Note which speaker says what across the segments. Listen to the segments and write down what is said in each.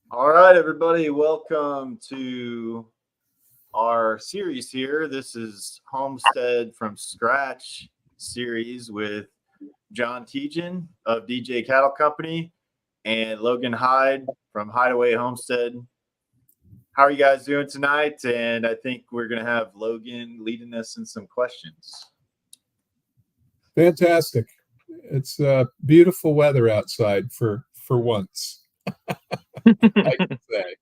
Speaker 1: All right, everybody, welcome to our series here. This is Homestead from Scratch series with John Tejan of DJ Cattle Company and Logan Hyde from Hideaway Homestead. How are you guys doing tonight? And I think we're going to have Logan leading us in some questions.
Speaker 2: Fantastic. It's beautiful weather outside for once. I can say.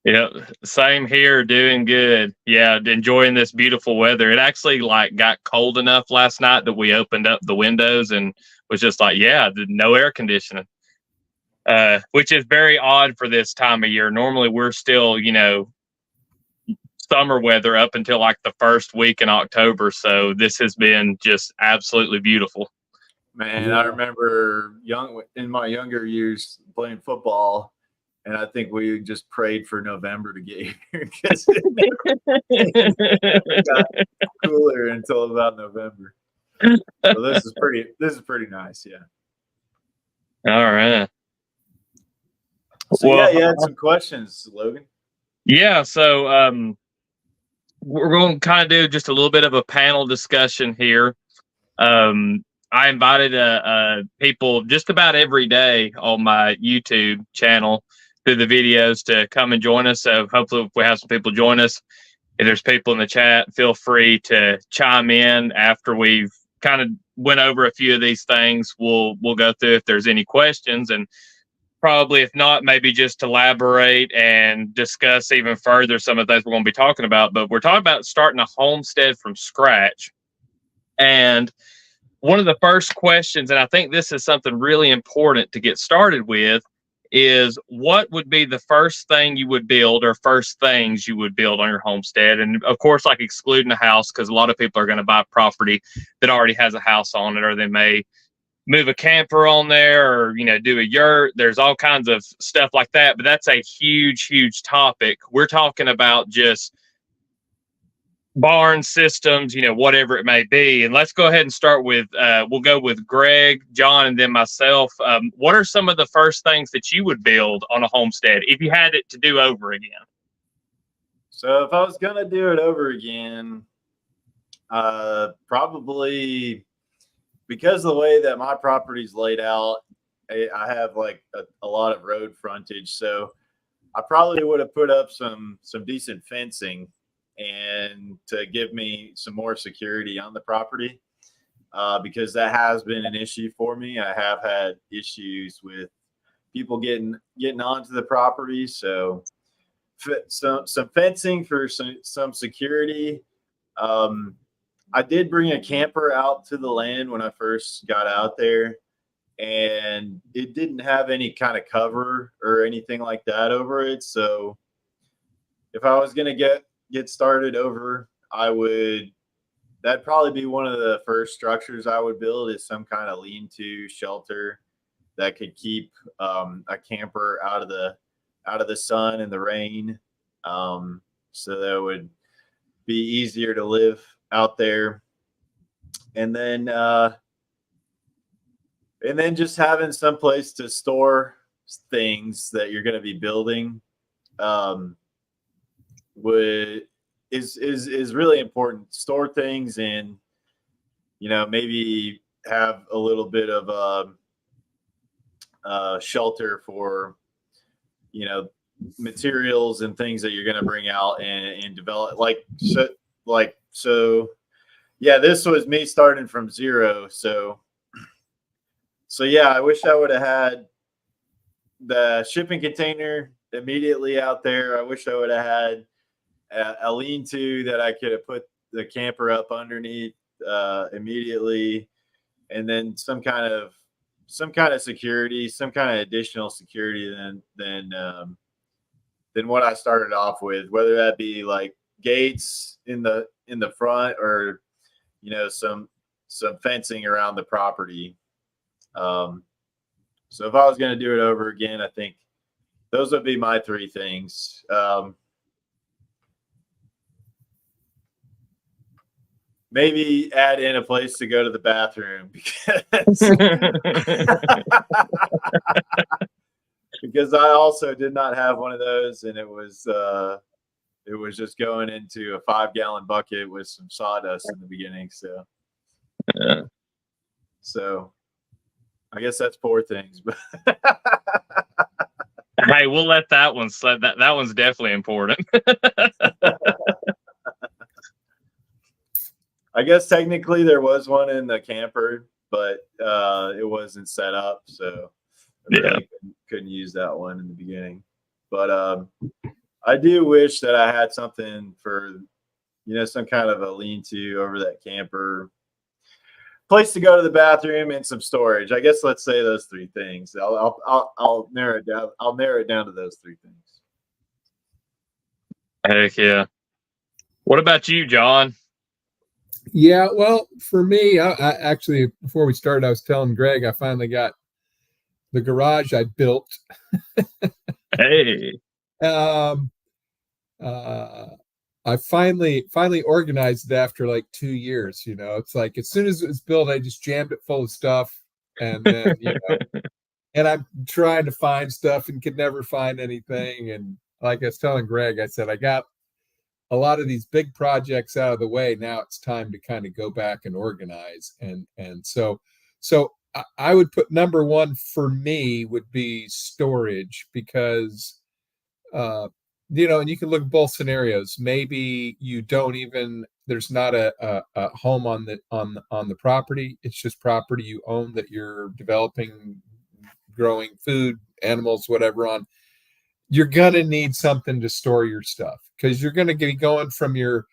Speaker 3: Yeah, same here, doing good. Yeah, enjoying this beautiful weather. It actually got cold enough last night that we opened up the windows and was just like, yeah, no air conditioning. Which is very odd for this time of year. Normally we're still, summer weather up until like the first week in October. So this has been just absolutely beautiful.
Speaker 1: Man, I remember in my younger years playing football, and I think we just prayed for November to get here because it got cooler until about November. So this is pretty nice, yeah.
Speaker 3: All right.
Speaker 1: So well, you had some questions, Logan.
Speaker 3: Yeah, so we're going to kind of do just a little bit of a panel discussion here. I invited people just about every day on my YouTube channel through the videos to come and join us. So hopefully if we have some people join us, if there's people in the chat, feel free to chime in after we've kind of went over a few of these things. We'll go through if there's any questions, and probably if not, maybe just elaborate and discuss even further some of the things we're going to be talking about. But we're talking about starting a homestead from scratch. And one of the first questions, and I think this is something really important to get started with, is what would be the first thing you would build or first things you would build on your homestead? And of course, like excluding a house, because a lot of people are going to buy property that already has a house on it, or they may move a camper on there, or, do a yurt. There's all kinds of stuff like that, but that's a huge, huge topic. We're talking about just barn systems, whatever it may be. And let's go ahead and start with, we'll go with Greg, John, and then myself. What are some of the first things that you would build on a homestead if you had it to do over again?
Speaker 1: So if I was going to do it over again, probably because of the way that my property's laid out, I have like a lot of road frontage. So I probably would have put up some decent fencing and to give me some more security on the property, because that has been an issue for me. I have had issues with people getting onto the property. So some fencing for some security. I did bring a camper out to the land when I first got out there, and it didn't have any kind of cover or anything like that over it. So if I was going to get started over, that'd probably be one of the first structures I would build, is some kind of lean-to shelter that could keep a camper out of the sun and the rain, so that it would be easier to live out there. And then just having some place to store things that you're going to be building is really important. Store things, and maybe have a little bit of shelter for materials and things that you're going to bring out and develop. So yeah, this was me starting from zero. So yeah, I wish I would have had the shipping container immediately out there. I wish I would have had a lean-to that I could have put the camper up underneath immediately, and then some kind of security, some kind of additional security than what I started off with, whether that be like gates in the front, or some fencing around the property. So if I was going to do it over again, I think those would be my three things. Maybe add in a place to go to the because because I also did not have one of those, and it was just going into a 5-gallon bucket with some sawdust in the beginning.
Speaker 3: Yeah.
Speaker 1: So I guess that's poor things, but
Speaker 3: Hey, we'll let that one slide. That one's definitely important.
Speaker 1: I guess technically there was one in the camper, but it wasn't set up, so I really couldn't use that one in the beginning. But I do wish that I had something for, some kind of a lean-to over that camper, place to go to the bathroom, and some storage. I guess let's say those three things. I'll narrow it down. I'll narrow it down to those three things.
Speaker 3: Heck yeah. What about you, John?
Speaker 2: Yeah, well, for me, I actually, before we started, I was telling Greg I finally got the garage I built.
Speaker 3: Hey.
Speaker 2: I finally organized it after like 2 years. It's like as soon as it was built, I just jammed it full of stuff, and then and I'm trying to find stuff and could never find anything. And like I was telling Greg, I said I got a lot of these big projects out of the way. Now it's time to kind of go back and organize. And so I would put number one for me would be storage, because and you can look at both scenarios. Maybe you don't even, there's not a home on the property. It's just property you own that you're developing, growing food, animals, whatever on. You're gonna need something to store your stuff, because you're gonna be going from your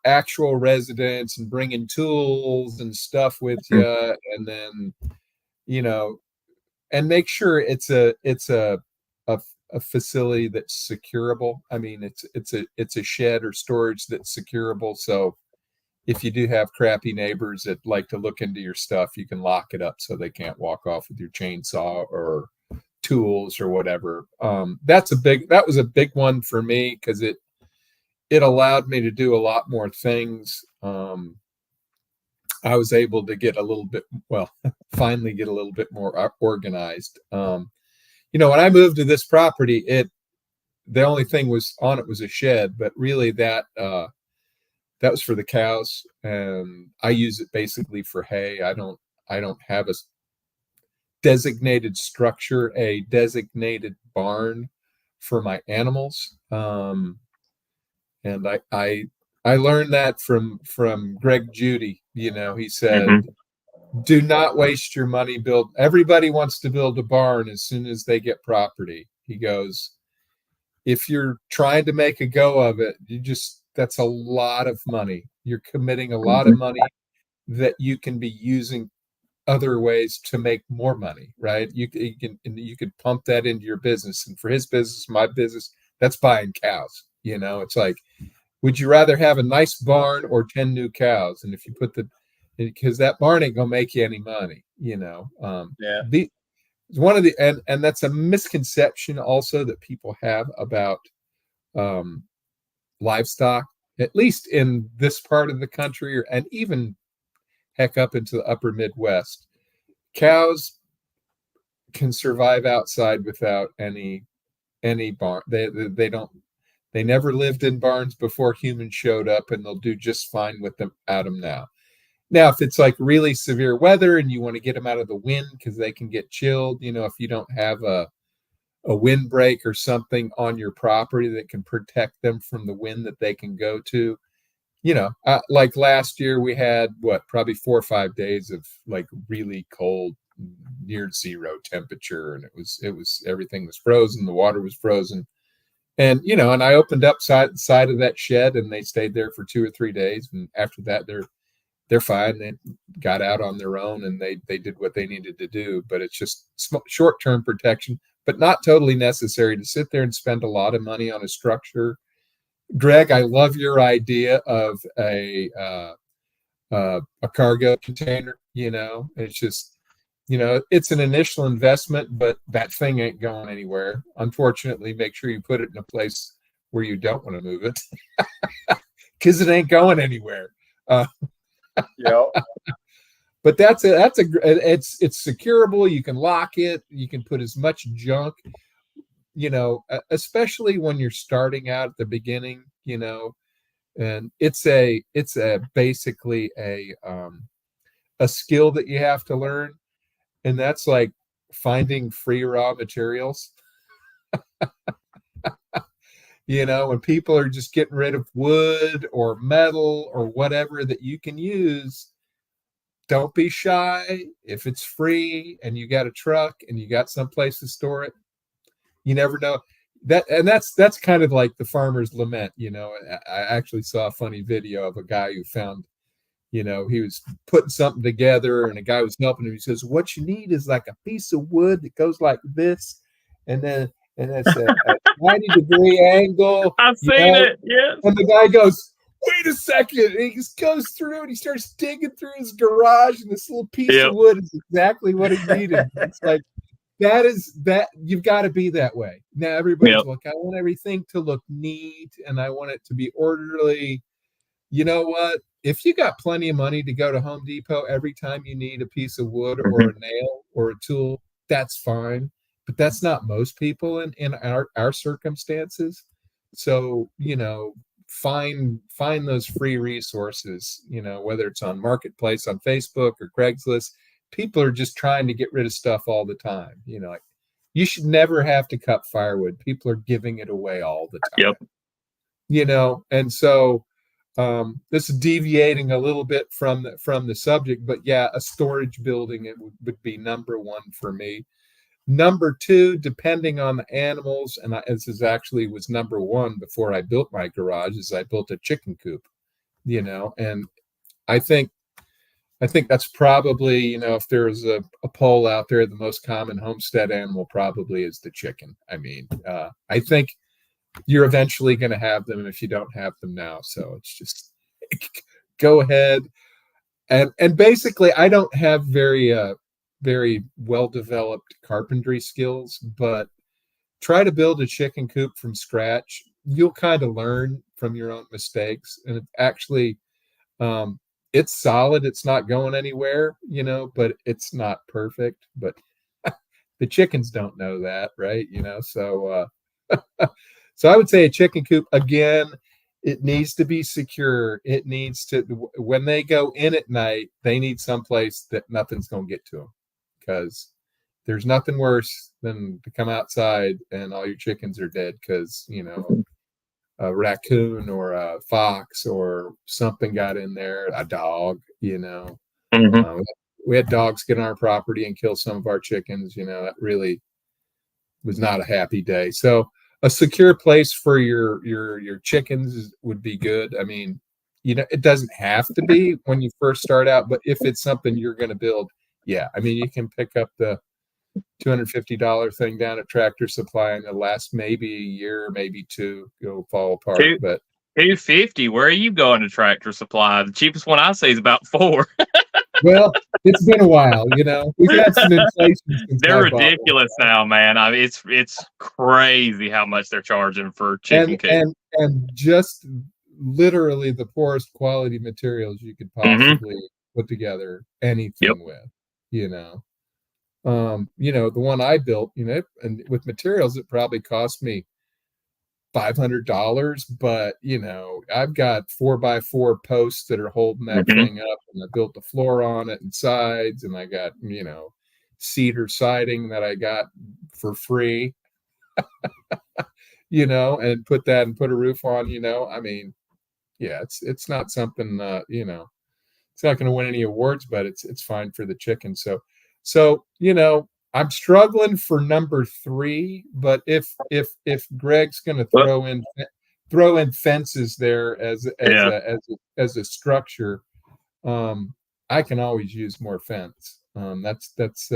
Speaker 2: actual residence and bringing tools and stuff with you, and then and make sure it's a facility that's securable. I mean, it's a shed or storage that's securable. So if you do have crappy neighbors that like to look into your stuff, you can lock it up so they can't walk off with your chainsaw or tools or whatever. That was a big one for me, because it allowed me to do a lot more things. I was able to get finally get a little bit more organized. When I moved to this property, the only thing was on it was a shed, but really that was for the cows, and I use it basically for hay. I don't have a designated structure, a designated barn for my animals. And I learned that from Greg Judy. He said, do not waste your money. Everybody wants to build a barn as soon as they get property. He goes, if you're trying to make a go of it, that's a lot of money. You're committing a lot of money that you can be using other ways to make more money, right? You could pump that into your business. And for his business, my business, that's buying cows. It's like, would you rather have a nice barn or 10 new cows? And if you put because that barn ain't gonna make you any money, one of the and that's a misconception also that people have about livestock, at least in this part of the country, and even heck up into the upper Midwest. Cows can survive outside without any barn. They never lived in barns before humans showed up, and they'll do just fine with them now. Now, if it's like really severe weather and you want to get them out of the wind because they can get chilled, if you don't have a windbreak or something on your property that can protect them from the wind that they can go to, like last year we had probably 4 or 5 days of like really cold, near zero temperature, and it was everything was frozen, the water was frozen, and and I opened up side of that shed, and they stayed there for 2 or 3 days, and after that they're fine. They got out on their own, and they did what they needed to do. But it's just short-term protection, but not totally necessary to sit there and spend a lot of money on a structure. Greg, I love your idea of a cargo container. It's just, it's an initial investment, but that thing ain't going anywhere. Unfortunately, make sure you put it in a place where you don't want to move it, because it ain't going anywhere. But it's secureable. You can lock it. You can put as much junk, especially when you're starting out at the beginning, and it's basically a skill that you have to learn. And that's like finding free raw materials. When people are just getting rid of wood or metal or whatever that you can use, don't be shy. If it's free and you got a truck and you got someplace to store it, you never know. That's kind of like the farmer's lament. I actually saw a funny video of a guy who found, he was putting something together and a guy was helping him. He says, what you need is like a piece of wood that goes like this, and it's a 90-degree angle.
Speaker 3: I've seen it. Yes.
Speaker 2: And the guy goes, wait a second. And he just goes through and he starts digging through his garage, and this little piece of wood is exactly what he needed. It's like, that you've got to be that way. Now everybody's like, I want everything to look neat and I want it to be orderly. You know what? If you got plenty of money to go to Home Depot every time you need a piece of wood or a nail or a tool, that's fine. But that's not most people in our circumstances. So, find those free resources, whether it's on Marketplace, on Facebook or Craigslist. People are just trying to get rid of stuff all the time. You should never have to cut firewood. People are giving it away all the time.
Speaker 3: Yep.
Speaker 2: And so this is deviating a little bit from the subject, but yeah, a storage building would be number one for me. Number two, depending on the animals, and this was number one before I built my garage, is I built a chicken coop, and I think that's probably, if there's a poll out there, the most common homestead animal probably is the chicken. I mean, I think you're eventually going to have them if you don't have them now. So it's just go ahead. And basically, I don't have very well-developed carpentry skills, but try to build a chicken coop from scratch. You'll kind of learn from your own mistakes. And it actually, it's solid. It's not going anywhere, but it's not perfect. But the chickens don't know that, right? So so I would say a chicken coop, again, it needs to be secure. It needs to, when they go in at night, they need someplace that nothing's going to get to them, because there's nothing worse than to come outside and all your chickens are dead because, a raccoon or a fox or something got in there, a dog, we had dogs get on our property and kill some of our chickens. That really was not a happy day. So a secure place for your chickens would be good. I mean, it doesn't have to be when you first start out, but if it's something you're going to build, yeah. I mean, you can pick up the $250 thing down at Tractor Supply and it'll last maybe a year, maybe two. It'll fall apart. But
Speaker 3: $250. Where are you going to Tractor Supply? The cheapest one I see is about $4.
Speaker 2: Well, it's been a while. We've had some inflation.
Speaker 3: They're ridiculous now, man. I mean, it's crazy how much they're charging for chicken coop.
Speaker 2: And just literally the poorest quality materials you could possibly put together anything with. The one I built, and with materials, it probably cost me $500, but I've got 4x4 posts that are holding that thing up, and I built the floor on it and sides, and I got cedar siding that I got for free, and put a roof on. I mean, yeah, it's not something it's not going to win any awards, but it's fine for the chicken. So I'm struggling for number 3, but if Greg's going to throw in fences there as a structure, I can always use more fence. That's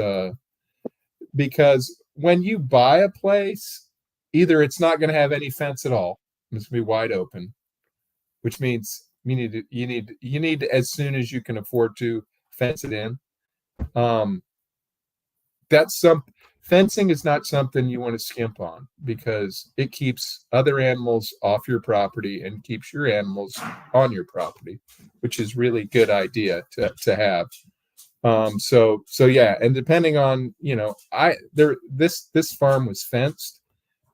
Speaker 2: because when you buy a place, either it's not going to have any fence at all, it's going to be wide open, which means you need to, as soon as you can afford to, fence it in. Fencing is not something you want to skimp on, because it keeps other animals off your property and keeps your animals on your property, which is really good idea to have. So yeah, and depending on, this farm was fenced,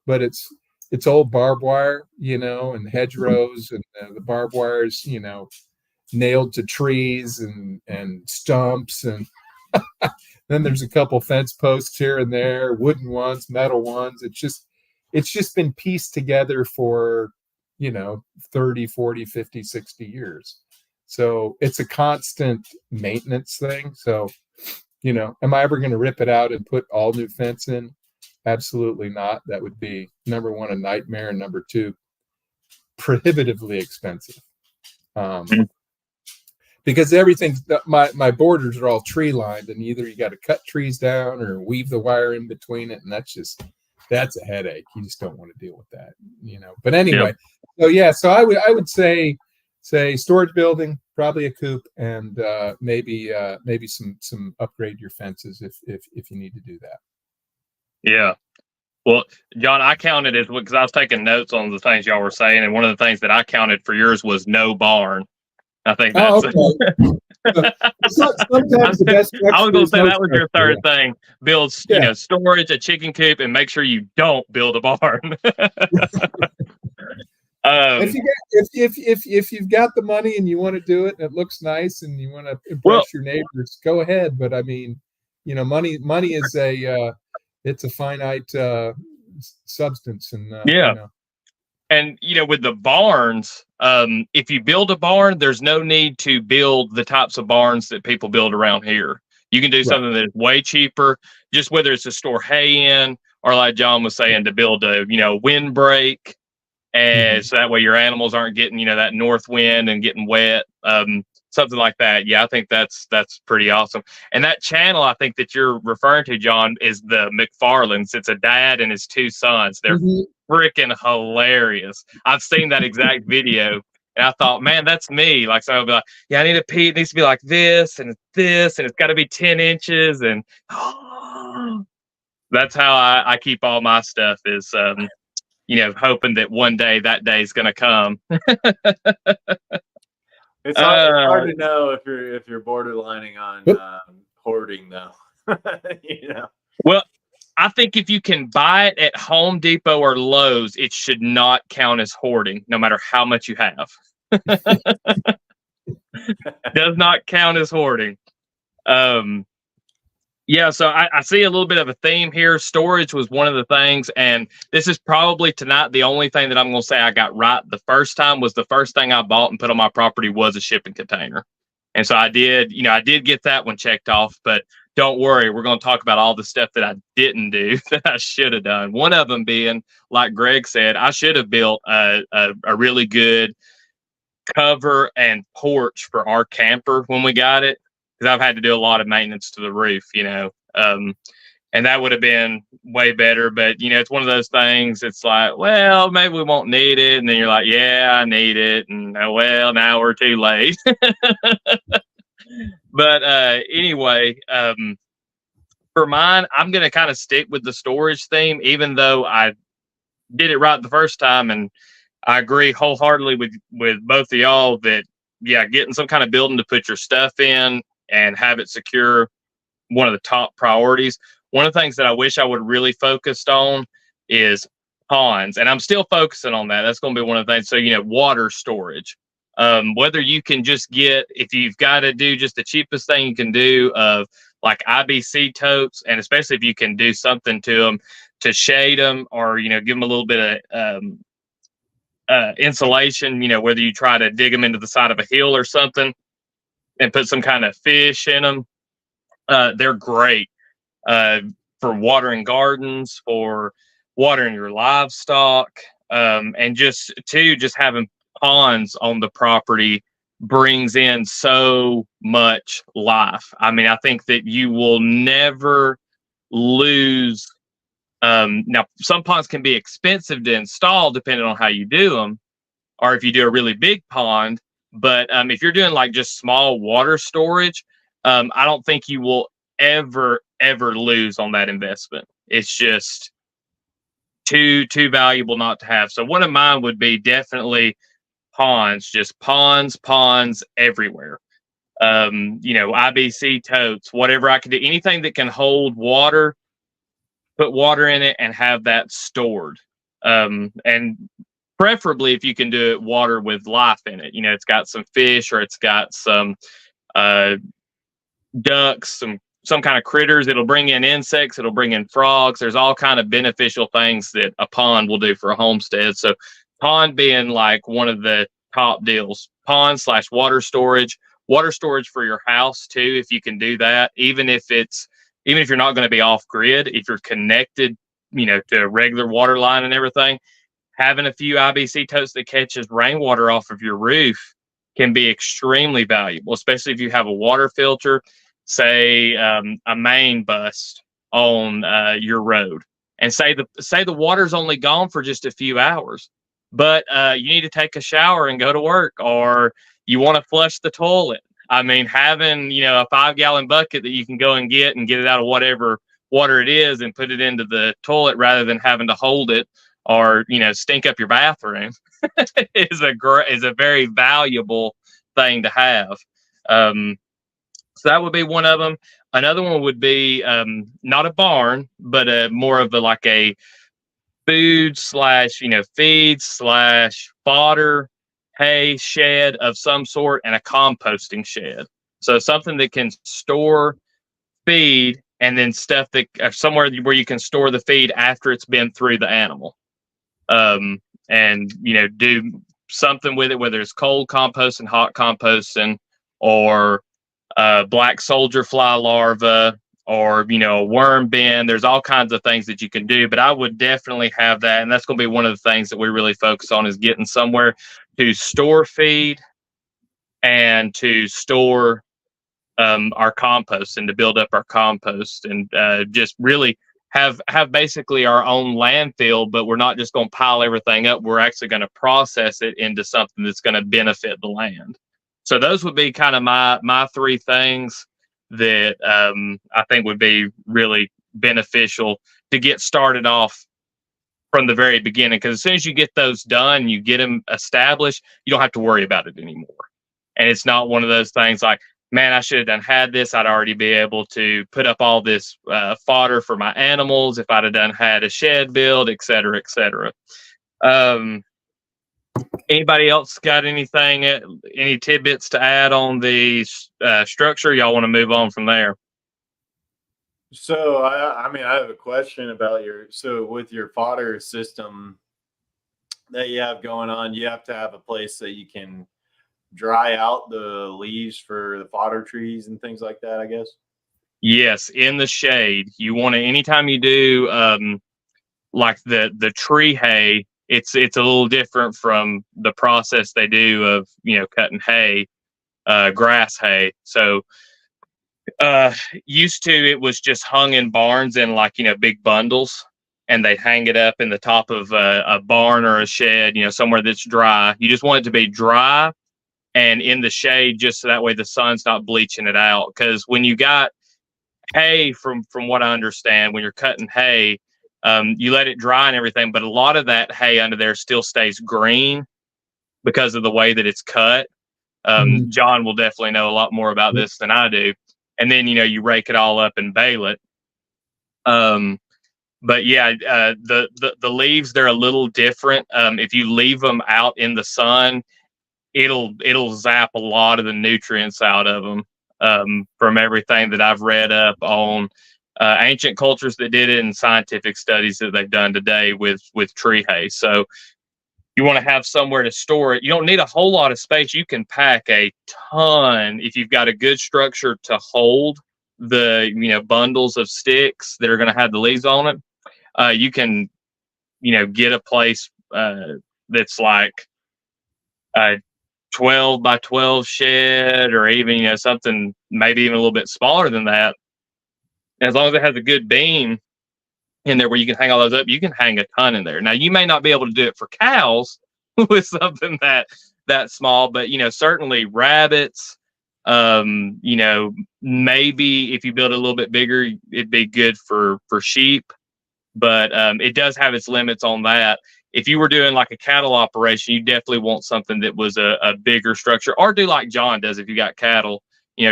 Speaker 2: but it's old barbed wire, and hedgerows, and the barbed wires, nailed to trees and stumps, and then there's a couple fence posts here and there, wooden ones, metal ones. It's just been pieced together for 30, 40, 50, 60 years. So it's a constant maintenance thing. So, am I ever going to rip it out and put all new fence in? Absolutely not. That would be, number one, a nightmare, and number two, prohibitively expensive. Because everything, my borders are all tree lined, and either you got to cut trees down or weave the wire in between it, and that's a headache. You just don't want to deal with that, But anyway, so I would say storage building, probably a coop, and maybe some upgrade your fences if you need to do that.
Speaker 3: Yeah. Well, John, I counted it because I was taking notes on the things y'all were saying, and one of the things that I counted for yours was no barn. I think that's
Speaker 2: sometimes the best.
Speaker 3: I was going to say that was your third thing. Build, storage, a chicken coop, and make sure you don't build a barn.
Speaker 2: If you've got the money and you want to do it and it looks nice and you want to impress your neighbors, go ahead. But I mean, money is it's a finite substance, and
Speaker 3: And with the barns, if you build a barn, there's no need to build the types of barns that people build around here. You can do something that's way cheaper, just whether it's to store hay in, or like John was saying, to build a windbreak, and so that way your animals aren't getting that north wind and getting wet. Something like that. Yeah, I think that's pretty awesome. And that channel I think that you're referring to, John, is the McFarlands. It's a dad and his two sons. They're freaking hilarious. I've seen that exact video, and I thought, man, that's me. Like, so I'll be like, yeah, I need a pee. It needs to be like this, and it's got to be 10 inches. And that's how I keep all my stuff, is hoping that one day that day is going to come.
Speaker 1: It's hard to know if you're borderlining on hoarding, though.
Speaker 3: Well, I think if you can buy it at Home Depot or Lowe's, it should not count as hoarding, no matter how much you have. Does not count as hoarding. So I see a little bit of a theme here. Storage was one of the things, and this is probably tonight the only thing that I'm going to say I got right the first time. Was the first thing I bought and put on my property was a shipping container. And so I did get that one checked off, but don't worry, we're going to talk about all the stuff that I didn't do that I should have done. One of them being, like Greg said, I should have built a really good cover and porch for our camper when we got it, because I've had to do a lot of maintenance to the roof, and that would have been way better. But, it's one of those things. It's like, well, maybe we won't need it. And then you're like, yeah, I need it. And well, now we're too late. But anyway, for mine, I'm going to kind of stick with the storage theme, even though I did it right the first time. And I agree wholeheartedly with both of y'all that, getting some kind of building to put your stuff in and have it secure, one of the top priorities. One of the things that I wish I would really focused on is ponds, and I'm still focusing on that. That's going to be one of the things. So, water storage. Whether you can just get, if you've got to do just the cheapest thing you can do of like IBC totes, and especially if you can do something to them to shade them, or, give them a little bit of insulation, whether you try to dig them into the side of a hill or something and put some kind of fish in them. They're great for watering gardens, for watering your livestock, and just having ponds on the property brings in so much life. I mean, I think that you will never lose. Now, some ponds can be expensive to install depending on how you do them, or if you do a really big pond. But if you're doing like just small water storage, I don't think you will ever lose on that investment. It's just too valuable not to have. So one of mine would be definitely ponds, just ponds everywhere. IBC totes, whatever I can do, anything that can hold water, put water in it and have that stored. And preferably if you can do it water with life in it, it's got some fish or it's got some ducks, some kind of critters. It'll bring in insects, it'll bring in frogs. There's all kind of beneficial things that a pond will do for a homestead. So pond being like one of the top deals. Pond / water storage for your house too, if you can do that, even if you're not going to be off grid, if you're connected, to a regular water line and everything, having a few IBC totes that catches rainwater off of your roof can be extremely valuable, especially if you have a water filter, say a main bust on your road, and say the water's only gone for just a few hours, but you need to take a shower and go to work, or you want to flush the toilet. I mean, having, a 5-gallon bucket that you can go and get it out of whatever water it is and put it into the toilet rather than having to hold it or, stink up your bathroom is a very valuable thing to have. So that would be one of them. Another one would be not a barn, but more of a food / feed / fodder, hay shed of some sort, and a composting shed. So something that can store feed, and then stuff that somewhere where you can store the feed after it's been through the animal. And do something with it, whether it's cold composting, hot composting, or black soldier fly larva, or a worm bin. There's all kinds of things that you can do, but I would definitely have that, and that's going to be one of the things that we really focus on, is getting somewhere to store feed and to store our compost, and to build up our compost, and just really have basically our own landfill. But we're not just going to pile everything up. We're actually going to process it into something that's going to benefit the land. So those would be kind of my three things that I think would be really beneficial to get started off from the very beginning. Because as soon as you get those done, you get them established, you don't have to worry about it anymore. And it's not one of those things like, man, I should have had this. I'd already be able to put up all this fodder for my animals if I'd have had a shed build, et cetera, et cetera. Anybody else got anything, any tidbits to add on the structure? Y'all want to move on from there?
Speaker 1: So, I have a question about with your fodder system that you have going on, you have to have a place that you can dry out the leaves for the fodder trees and things like that, I guess.
Speaker 3: Yes, in the shade. You want to, anytime you do like the tree hay, it's a little different from the process they do of cutting hay, grass hay. So used to, it was just hung in barns in big bundles, and they hang it up in the top of a barn or a shed, somewhere that's dry. You just want it to be dry and in the shade, just so that way the sun's not bleaching it out. Because when you got hay, from what I understand, when you're cutting hay, you let it dry and everything, but a lot of that hay under there still stays green because of the way that it's cut. John will definitely know a lot more about this than I do. And then, you rake it all up and bale it. But yeah, the leaves, they're a little different. If you leave them out in the sun, it'll zap a lot of the nutrients out of them. From everything that I've read up on ancient cultures that did it, and scientific studies that they've done today with tree hay. So you want to have somewhere to store it. You don't need a whole lot of space. You can pack a ton if you've got a good structure to hold the bundles of sticks that are going to have the leaves on it. You can get a place that's like a 12 by 12 shed, or even something maybe even a little bit smaller than that. As long as it has a good beam in there where you can hang all those up, you can hang a ton in there. Now, you may not be able to do it for cows with something that small, but certainly rabbits, maybe if you build it a little bit bigger, it'd be good for sheep. But it does have its limits on that. If you were doing like a cattle operation, you definitely want something that was a bigger structure, or do like John does if you got cattle.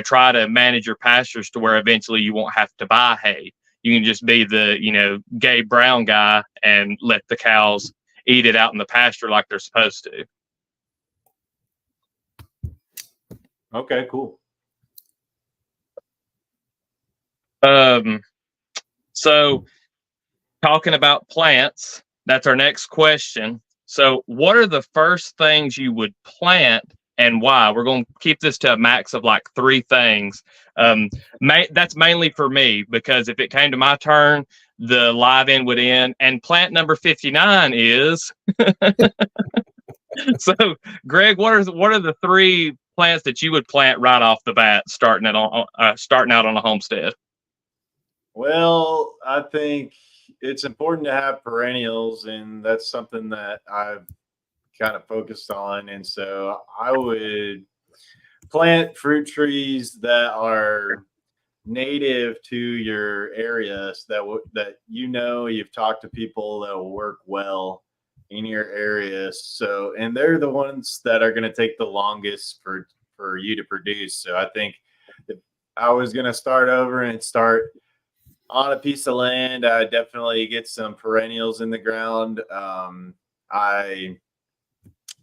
Speaker 3: try to manage your pastures to where eventually you won't have to buy hay. You can just be the, gay brown guy and let the cows eat it out in the pasture like they're supposed to.
Speaker 1: Okay, cool.
Speaker 3: So talking about plants, that's our next question. So what are the first things you would plant and why? We're going to keep this to a max of like 3 things. That's mainly for me, because if it came to my turn, the live end would end. And plant number 59 is. So, Greg, what are the 3 plants that you would plant right off the bat, starting out on a homestead?
Speaker 1: Well, I think it's important to have perennials, and that's something that I've kind of focused on. And so I would plant fruit trees that are native to your area, so that you've talked to people that will work well in your area. So, and they're the ones that are going to take the longest for you to produce. So I think if I was going to start over and start on a piece of land, I definitely get some perennials in the ground.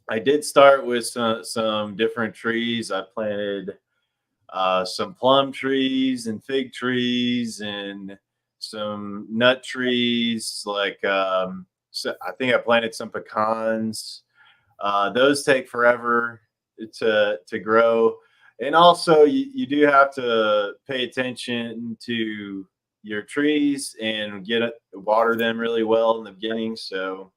Speaker 1: I did start with some different trees. I planted some plum trees and fig trees and some nut trees. So I think I planted some pecans. Those take forever to grow, and also you do have to pay attention to your trees and water them really well in the beginning. So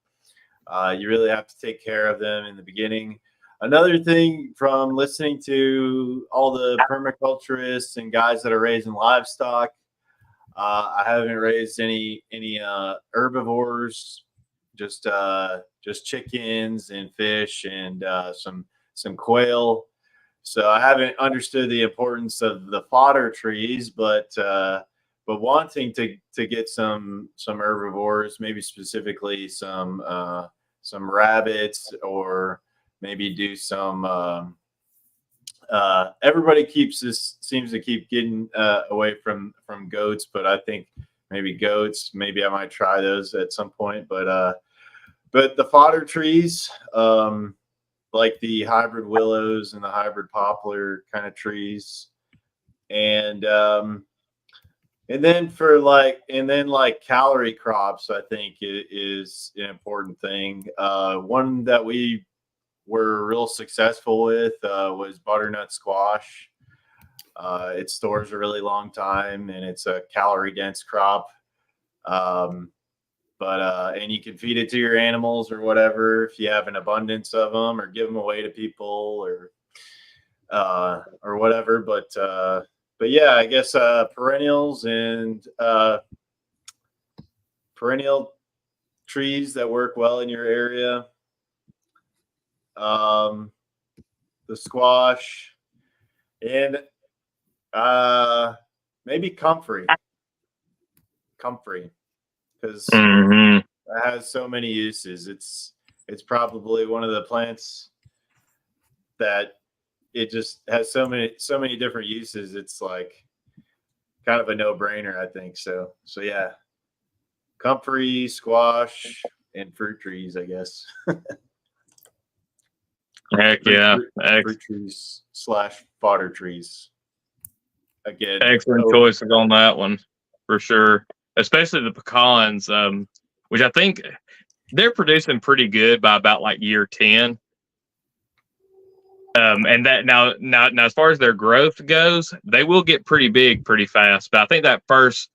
Speaker 1: you really have to take care of them in the beginning. Another thing from listening to all the permaculturists and guys that are raising livestock, I haven't raised any herbivores, just chickens and fish and some quail. So I haven't understood the importance of the fodder trees, but wanting to get some herbivores, maybe specifically some rabbits, or maybe do some. Everybody seems to keep getting away from goats, but I think maybe goats. Maybe I might try those at some point. But the fodder trees, like the hybrid willows and the hybrid poplar kind of trees, and then calorie crops, I think is an important thing. One that we were real successful with was butternut squash. It stores a really long time, and it's a calorie dense crop. And you can feed it to your animals or whatever if you have an abundance of them, or give them away to people or whatever. But yeah, I guess perennials and perennial trees that work well in your area. The squash, and maybe comfrey, because it has so many uses. It's probably one of the plants that it just has so many different uses. It's like kind of a no-brainer, I think. So yeah, comfrey, squash, and fruit trees, I guess.
Speaker 3: Heck yeah.
Speaker 1: Fruit trees / fodder trees. Again,
Speaker 3: excellent choices on that one for sure. Especially the pecans, which I think they're producing pretty good by about like year 10. And that now as far as their growth goes, they will get pretty big pretty fast. But I think that first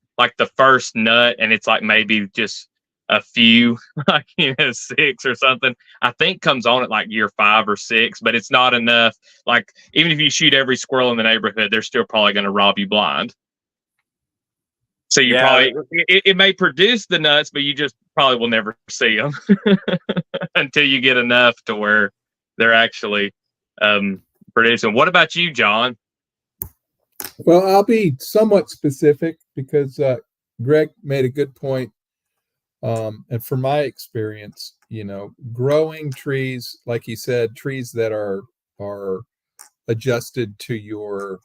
Speaker 3: nut, and it's like maybe just a few, like 6 or something, I think comes on at like year 5 or 6, but it's not enough. Like, even if you shoot every squirrel in the neighborhood, they're still probably going to rob you blind. So you it may produce the nuts, but you just probably will never see them until you get enough to where they're actually producing. What about you, John?
Speaker 2: Well, I'll be somewhat specific because Greg made a good point. And from my experience, growing trees, like he said, trees that are adjusted to your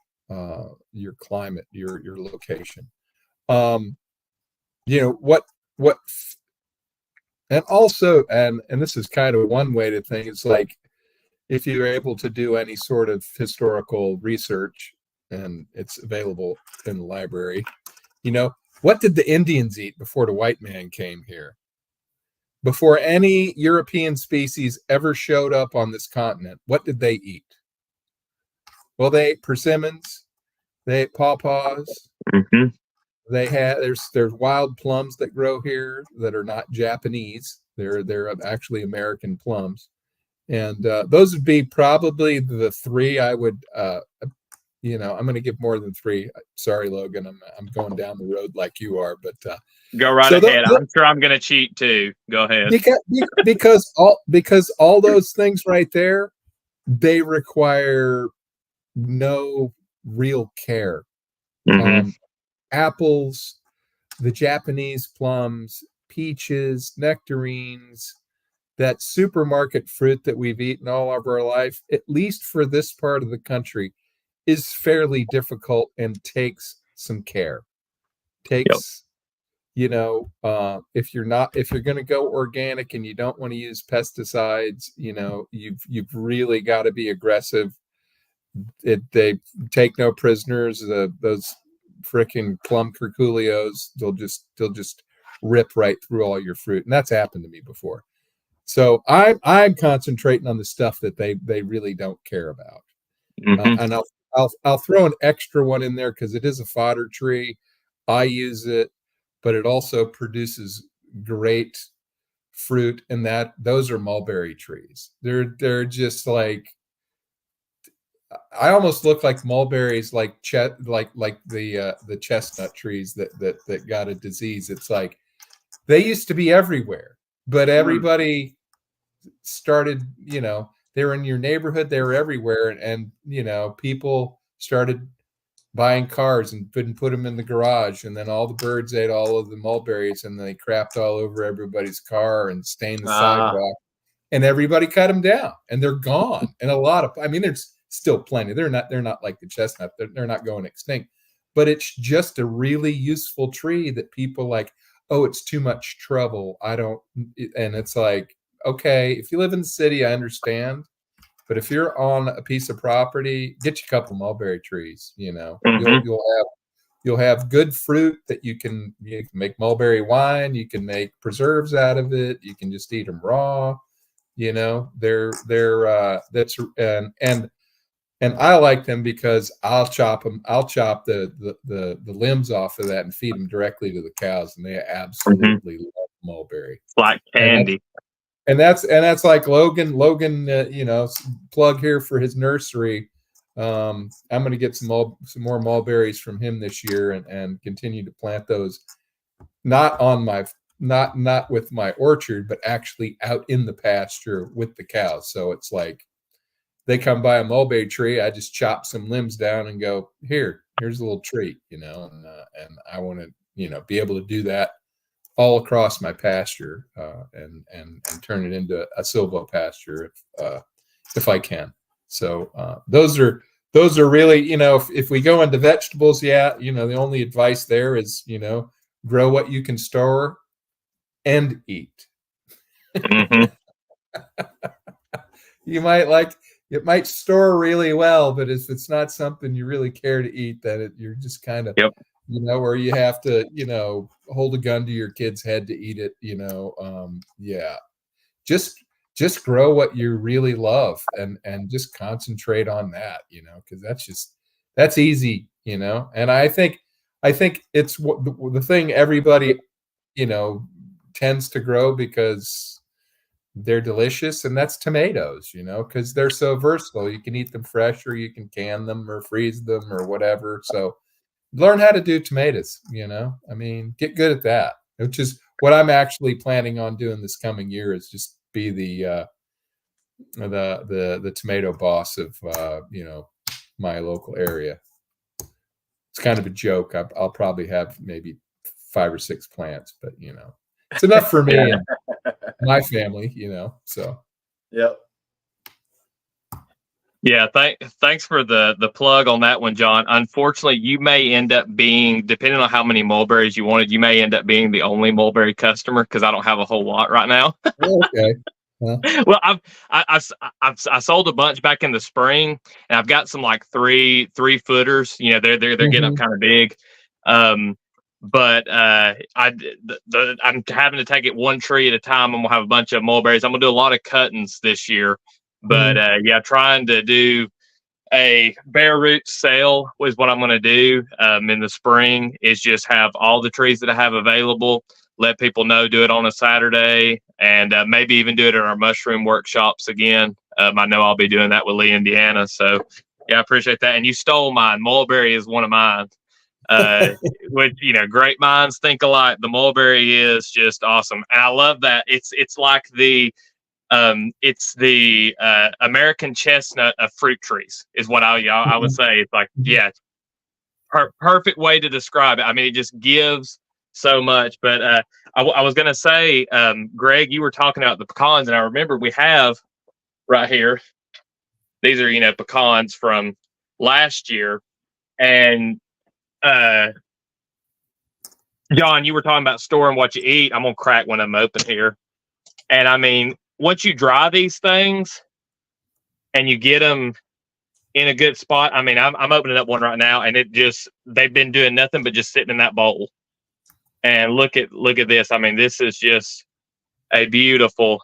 Speaker 2: your climate, your location. You know what, and also, and this is kind of one way to think. It's like if you're able to do any sort of historical research, and it's available in the library. You know, what did the Indians eat before the white man came here? Before any European species ever showed up on this continent, what did they eat? Well, they ate persimmons, they ate pawpaws.
Speaker 3: Mm-hmm.
Speaker 2: They had there's wild plums that grow here that are not Japanese. They're actually American plums, and those would be probably the three I would. You know, I'm going to give more than three. Sorry, Logan, I'm going down the road like you are, but
Speaker 3: go right ahead. I'm sure I'm going to cheat too. Go ahead.
Speaker 2: Because all those things right there, they require no real care.
Speaker 3: Mm-hmm.
Speaker 2: Apples, the Japanese plums, peaches, nectarines, that supermarket fruit that we've eaten all of our life, at least for this part of the country, is fairly difficult and takes some care. Takes, you know, if you're going to go organic and you don't want to use pesticides, you know, you've really got to be aggressive. They take no prisoners. Those freaking plum curculios, they'll just rip right through all your fruit, and that's happened to me before. So I'm concentrating on the stuff that they really don't care about.
Speaker 3: Mm-hmm.
Speaker 2: And I'll throw an extra one in there because it is a fodder tree. I use it, but it also produces great fruit, and those are mulberry trees. They're just like, I almost look like mulberries, like the chestnut trees that got a disease. It's like they used to be everywhere, but everybody started, you know, they were in your neighborhood, they were everywhere, and you know, people started buying cars and couldn't put them in the garage, and then all the birds ate all of the mulberries, and they crapped all over everybody's car and stained the sidewalk, and everybody cut them down, and they're gone. And a lot of, I mean, there's still plenty. They're not like the chestnut. They're not going extinct, but it's just a really useful tree that people like, oh, it's too much trouble. And it's like, okay, if you live in the city, I understand. But if you're on a piece of property, get you a couple mulberry trees, you know. Mm-hmm. You'll have good fruit that you can make mulberry wine, you can make preserves out of it, you can just eat them raw, you know. That's and I like them because I'll chop the limbs off of that and feed them directly to the cows, and they absolutely love mulberry.
Speaker 3: It's like candy.
Speaker 2: And that's like Logan, you know, plug here for his nursery. I'm going to get some more mulberries from him this year and continue to plant those, not with my orchard, but actually out in the pasture with the cows. So it's like they come by a mulberry tree, I just chop some limbs down and go, here's a little treat, you know, and I want to, you know, be able to do that all across my pasture, and turn it into a silvopasture if I can. So those are really, you know, if we go into vegetables, yeah, you know, the only advice there is, you know, grow what you can store and eat.
Speaker 3: Mm-hmm.
Speaker 2: It might store really well, but if it's not something you really care to eat, then you're just kind of, you know, or you have to, you know, hold a gun to your kid's head to eat it, you know. Yeah, just grow what you really love and just concentrate on that, you know, because that's easy, you know. And I think it's the thing everybody, you know, tends to grow because they're delicious, and that's tomatoes, you know, because they're so versatile. You can eat them fresh, or you can can them or freeze them or whatever. So learn how to do tomatoes, you know. I mean, get good at that, which is what I'm actually planning on doing this coming year, is just be the tomato boss of you know, my local area. It's kind of a joke. I'll probably have maybe 5 or 6 plants, but you know, it's enough for me and my family, you know. So
Speaker 1: yep.
Speaker 3: Yeah, thanks for the plug on that one, John. Unfortunately, you may end up being, depending on how many mulberries you wanted, you may end up being the only mulberry customer because I don't have a whole lot right now.
Speaker 2: Okay.
Speaker 3: Well, I sold a bunch back in the spring, and I've got some like three footers. You know, they're getting up kind of big. But I'm having to take it one tree at a time. I'm gonna have a bunch of mulberries. I'm gonna do a lot of cuttings this year. But yeah, trying to do a bare root sale is what I'm going to do in the spring. Is just have all the trees that I have available. Let people know. Do it on a Saturday, and maybe even do it at our mushroom workshops again. I know I'll be doing that with Lee, Indiana. So yeah, I appreciate that. And you stole mine. Mulberry is one of mine. Which, you know, great minds think alike. The mulberry is just awesome, and I love that. It's like it's the American chestnut of fruit trees is what I would say. It's like, yeah, perfect way to describe it. I mean, it just gives so much. But I was going to say, Greg, you were talking about the pecans, and I remember we have right here, these are, you know, pecans from last year. And John, you were talking about storing what you eat. I'm going to crack one of them open here. And I mean, once you dry these things and you get them in a good spot, I mean, I'm opening up one right now, and they've been doing nothing but just sitting in that bowl. And look at this. I mean, this is just a beautiful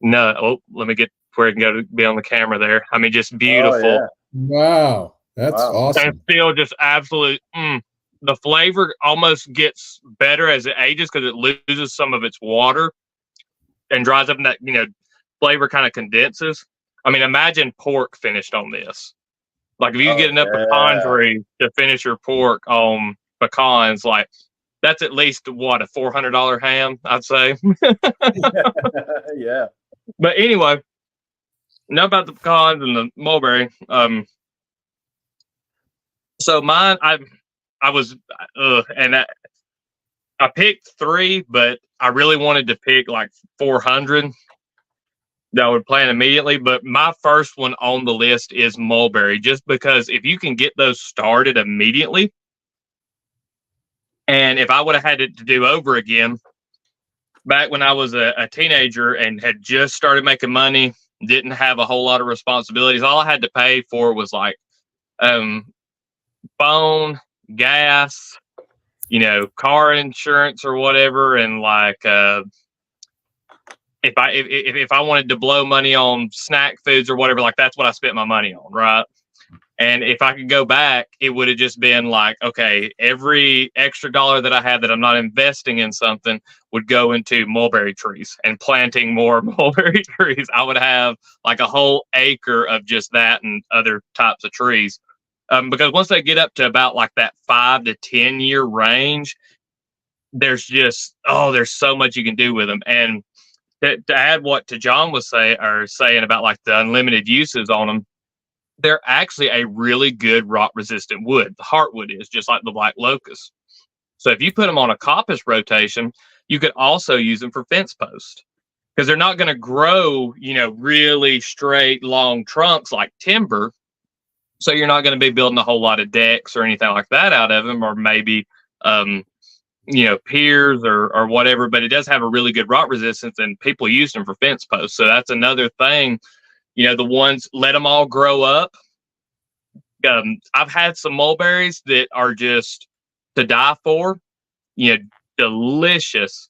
Speaker 3: nut. Oh, let me get where it can go to be on the camera there. I mean, just beautiful.
Speaker 1: Oh, yeah.
Speaker 2: Wow. That's awesome.
Speaker 3: And still just absolute. The flavor almost gets better as it ages because it loses some of its water and dries up, and that, you know, flavor kind of condenses. I mean, imagine pork finished on this. Like if you get enough pecan trees to finish your pork on pecans, like that's at least what, a $400 ham, I'd say.
Speaker 1: Yeah.
Speaker 3: But anyway, enough about the pecans and the mulberry. So mine, I was, and I picked 3, but I really wanted to pick like 400 that I would plant immediately. But my first one on the list is mulberry, just because if you can get those started immediately, and if I would have had it to do over again, back when I was a teenager and had just started making money, didn't have a whole lot of responsibilities, all I had to pay for was like phone, gas, you know, car insurance or whatever, and like if I wanted to blow money on snack foods or whatever, like that's what I spent my money on, right? And if I could go back, it would have just been like, okay, every extra dollar that I had that I'm not investing in something would go into mulberry trees and planting more mulberry trees. I would have like a whole acre of just that and other types of trees. Because once they get up to about like that 5 to 10 year range, there's just, there's so much you can do with them. And to add what to John was saying about like the unlimited uses on them, they're actually a really good rot resistant wood. The heartwood is just like the black locust. So if you put them on a coppice rotation, you could also use them for fence posts, because they're not going to grow, you know, really straight long trunks like timber. So you're not going to be building a whole lot of decks or anything like that out of them, or maybe, you know, piers or whatever. But it does have a really good rot resistance, and people use them for fence posts. So that's another thing. You know, the ones, let them all grow up. I've had some mulberries that are just to die for, you know, delicious.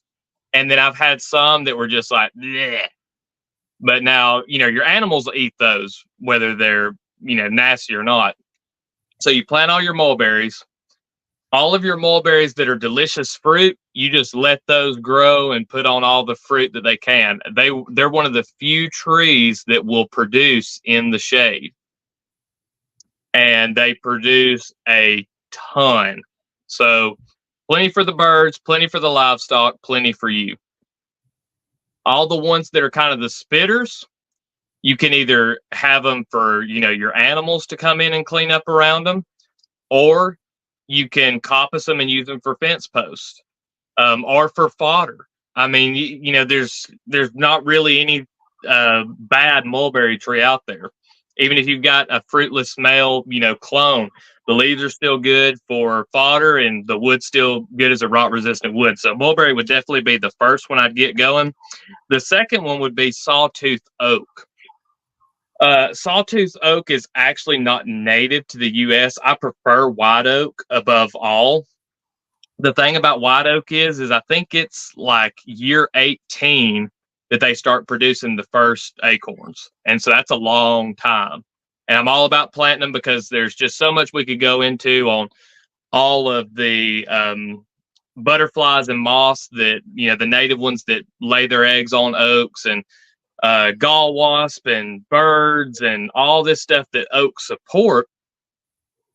Speaker 3: And then I've had some that were just like, bleh. But now, you know, your animals eat those, whether they're, you know, nasty or not. So you plant all your mulberries. All of your mulberries that are delicious fruit, you just let those grow and put on all the fruit that they can. They're one of the few trees that will produce in the shade. And they produce a ton. So plenty for the birds, plenty for the livestock, plenty for you. All the ones that are kind of the spitters, you can either have them for, you know, your animals to come in and clean up around them, or you can coppice them and use them for fence posts, or for fodder. I mean, you know, there's not really any bad mulberry tree out there. Even if you've got a fruitless male, clone, the leaves are still good for fodder and the wood's still good as a rot resistant wood. So mulberry would definitely be the first one I'd get going. The second one would be sawtooth oak. Sawtooth oak is actually not native to the U.S. I prefer white oak above all. The thing about white oak is I think it's like year 18 that they start producing the first acorns. And so that's a long time. And I'm all about planting them because there's just so much we could go into on all of the butterflies and moths that, the native ones that lay their eggs on oaks, and gall wasp and birds and all this stuff that oaks support.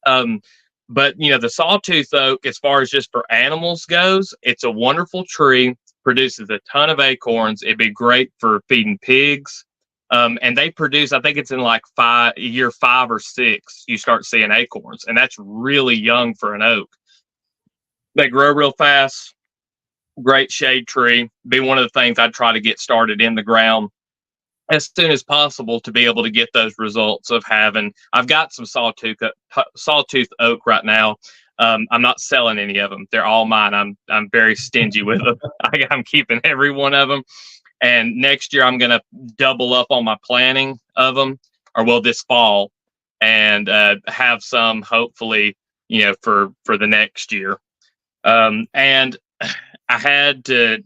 Speaker 3: But the sawtooth oak, as far as just for animals goes, it's a wonderful tree, produces a ton of acorns. It'd be great for feeding pigs. And they produce, I think it's in like year 5 or 6, you start seeing acorns, and that's really young for an oak. They grow real fast, great shade tree. Be one of the things I'd try to get started in the ground as soon as possible to be able to get those results of having. I've got some sawtooth oak right now. I'm not selling any of them. They're all mine. I'm very stingy with them. I'm keeping every one of them. And next year I'm going to double up on my planting of them, this fall, and have some hopefully, for the next year. And I had to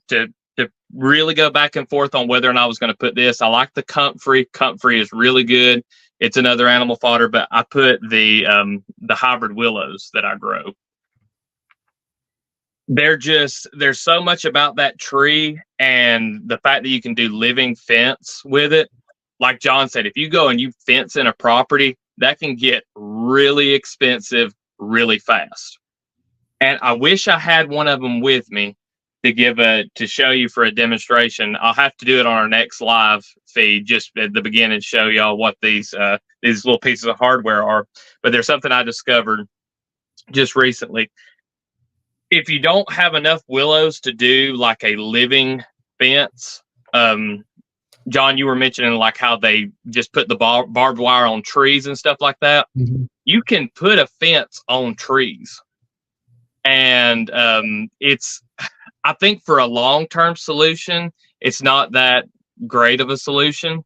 Speaker 3: really go back and forth on whether or not I was going to put this. I like the comfrey. Comfrey is really good. It's another animal fodder, but I put the hybrid willows that I grow. There's so much about that tree, and the fact that you can do living fence with it. Like John said, if you go and you fence in a property, that can get really expensive really fast. And I wish I had one of them with me to show you for a demonstration. I'll have to do it on our next live feed, just at the beginning, show y'all what these little pieces of hardware are. But there's something I discovered just recently. If you don't have enough willows to do like a living fence, John, you were mentioning like how they just put the barbed wire on trees and stuff like that. Mm-hmm. You can put a fence on trees. And I think for a long-term solution, it's not that great of a solution.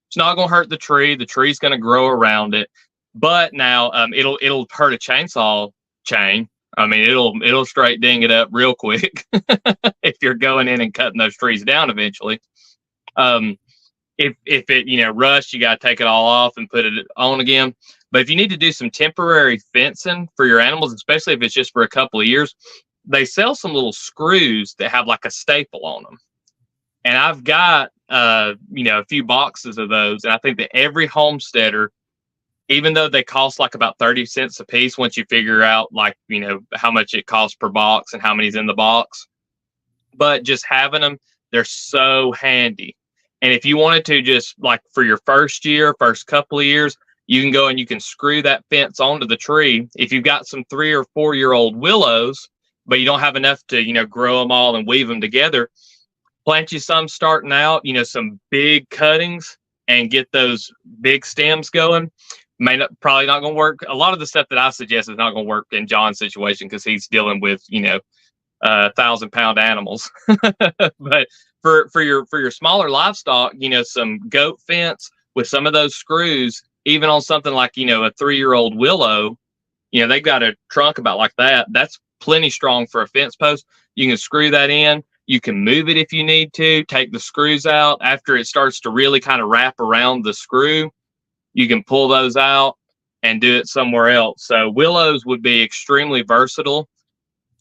Speaker 3: It's not going to hurt the tree. The tree's going to grow around it. But now it'll hurt a chainsaw chain. I mean, it'll straight ding it up real quick if you're going in and cutting those trees down eventually. If it rust, you got to take it all off and put it on again. But if you need to do some temporary fencing for your animals, especially if it's just for a couple of years, they sell some little screws that have like a staple on them. And I've got a few boxes of those, and I think that every homesteader, even though they cost like about 30 cents a piece, once you figure out like, how much it costs per box and how many's in the box, but just having them, they're so handy. And if you wanted to just like for your first couple of years, you can go and you can screw that fence onto the tree. If you've got some 3 or 4 year old willows, but you don't have enough to, grow them all and weave them together, plant you some starting out, some big cuttings, and get those big stems going. Probably not going to work. A lot of the stuff that I suggest is not going to work in John's situation because he's dealing with 1,000-pound animals. But for your smaller livestock, some goat fence with some of those screws, even on something like a 3-year-old willow, they've got a trunk about like that. That's plenty strong for a fence post. You can screw that in. You can move it if you need to. Take the screws out after it starts to really kind of wrap around the screw. You can pull those out and do it somewhere else. So willows would be extremely versatile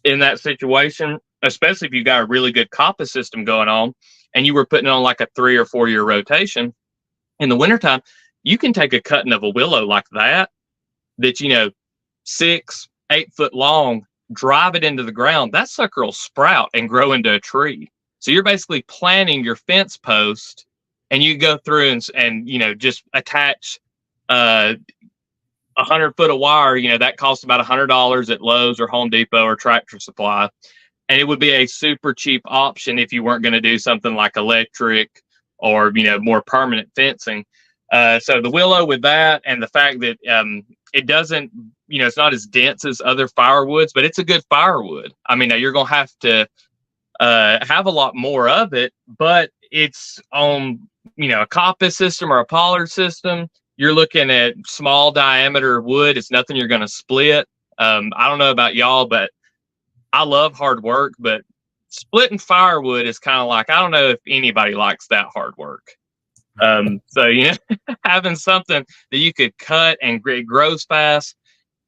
Speaker 3: in that situation, especially if you got a really good coppice system going on and you were putting on like a 3 or 4 year rotation. In the wintertime, you can take a cutting of a willow like that's 6-8 foot long, drive it into the ground. That sucker will sprout and grow into a tree. So you're basically planting your fence post, and you go through and just attach 100 foot of wire. That costs about $100 at Lowe's or Home Depot or Tractor Supply. And it would be a super cheap option if you weren't going to do something like electric or, more permanent fencing. So the willow with that, and the fact that it doesn't, it's not as dense as other firewoods, but it's a good firewood. I mean, now you're going to have to have a lot more of it, but it's on, a coppice system or a pollard system. You're looking at small diameter wood. It's nothing you're going to split. I don't know about y'all, but I love hard work, but splitting firewood is kind of like, I don't know if anybody likes that hard work. So, having something that you could cut and it grows fast,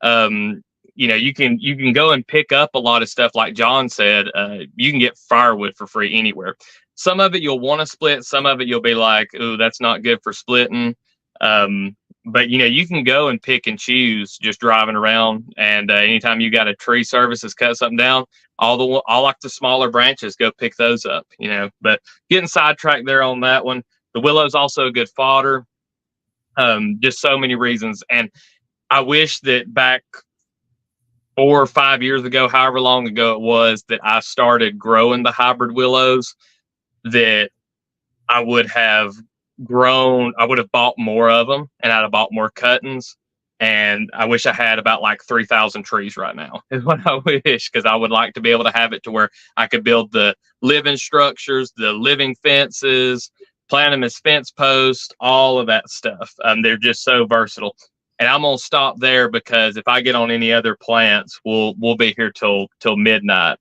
Speaker 3: you can go and pick up a lot of stuff. Like John said, you can get firewood for free anywhere. Some of it you'll want to split. Some of it you'll be like, "Ooh, that's not good for splitting." But you can go and pick and choose just driving around. And anytime you got a tree service that's cut something down, all like the smaller branches, go pick those up. But getting sidetracked there on that one. The willow's also a good fodder. Just so many reasons. And I wish that back 4 or 5 years ago, however long ago it was, that I started growing the hybrid willows, that I would have bought more of them, and I'd have bought more cuttings. And I wish I had about like 3,000 trees right now is what I wish, because I would like to be able to have it to where I could build the living structures, the living fences, plant them as fence posts, all of that stuff. They're just so versatile. And I'm gonna stop there, because if I get on any other plants, we'll be here till midnight.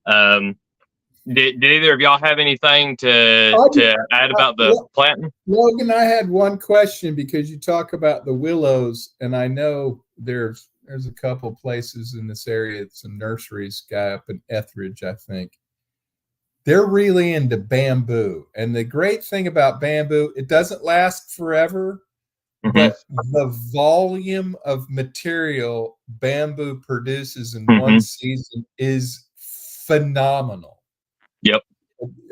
Speaker 3: Did either of y'all have anything to add about the planting?
Speaker 2: Logan, I had one question, because you talk about the willows, and I know there's a couple places in this area, some nurseries, guy up in Etheridge, I think. They're really into bamboo. And the great thing about bamboo, it doesn't last forever, but the volume of material bamboo produces in one season is phenomenal.
Speaker 3: Yep.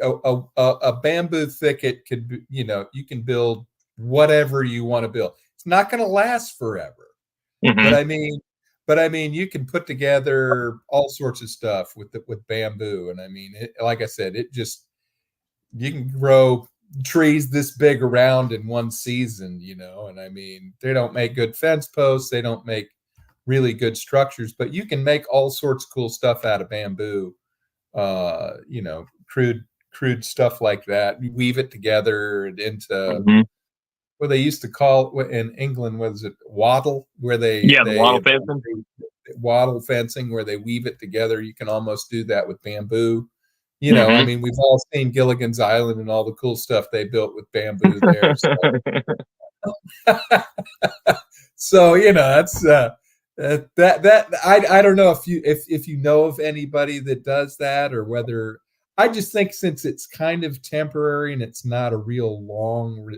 Speaker 2: A bamboo thicket could be, you can build whatever you want to build. It's not going to last forever. But I mean, you can put together all sorts of stuff with bamboo. And I mean, like I said, you can grow trees this big around in one season, and I mean, they don't make good fence posts. They don't make really good structures, but you can make all sorts of cool stuff out of bamboo. Crude stuff like that. You weave it together into what they used to call in England, was it wattle? The
Speaker 3: wattle fencing.
Speaker 2: Wattle fencing, where they weave it together. You can almost do that with bamboo. I mean, we've all seen Gilligan's Island and all the cool stuff they built with bamboo there. So that's that I don't know if you know of anybody that does that, or whether. I just think since it's kind of temporary and it's not a real long,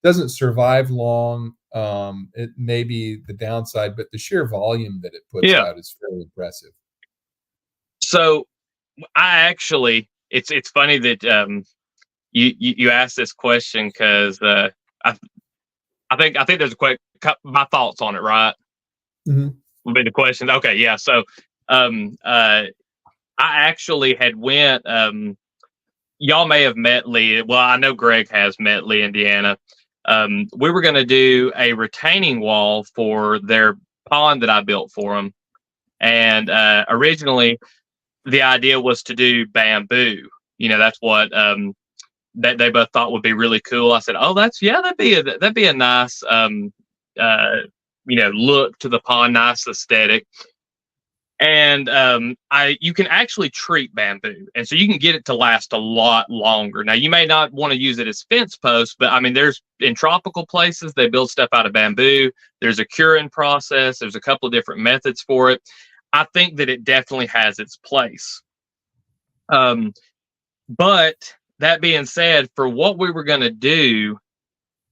Speaker 2: doesn't survive long. It may be the downside, but the sheer volume that it puts out is fairly impressive.
Speaker 3: So I actually, it's funny that you asked this question, because I think there's my thoughts on it, right? Would be the question. Okay, yeah. So I actually had went. Y'all may have met Lee. Well, I know Greg has met Lee, Indiana. We were going to do a retaining wall for their pond that I built for them, and originally the idea was to do bamboo. That's what that they both thought would be really cool. I said, "Oh, that'd be a nice look to the pond, nice aesthetic." And you can actually treat bamboo, and so you can get it to last a lot longer. Now, you may not want to use it as fence posts, but I mean, there's in tropical places they build stuff out of bamboo. There's a curing process. There's a couple of different methods for it. I think that it definitely has its place. But that being said, for what we were going to do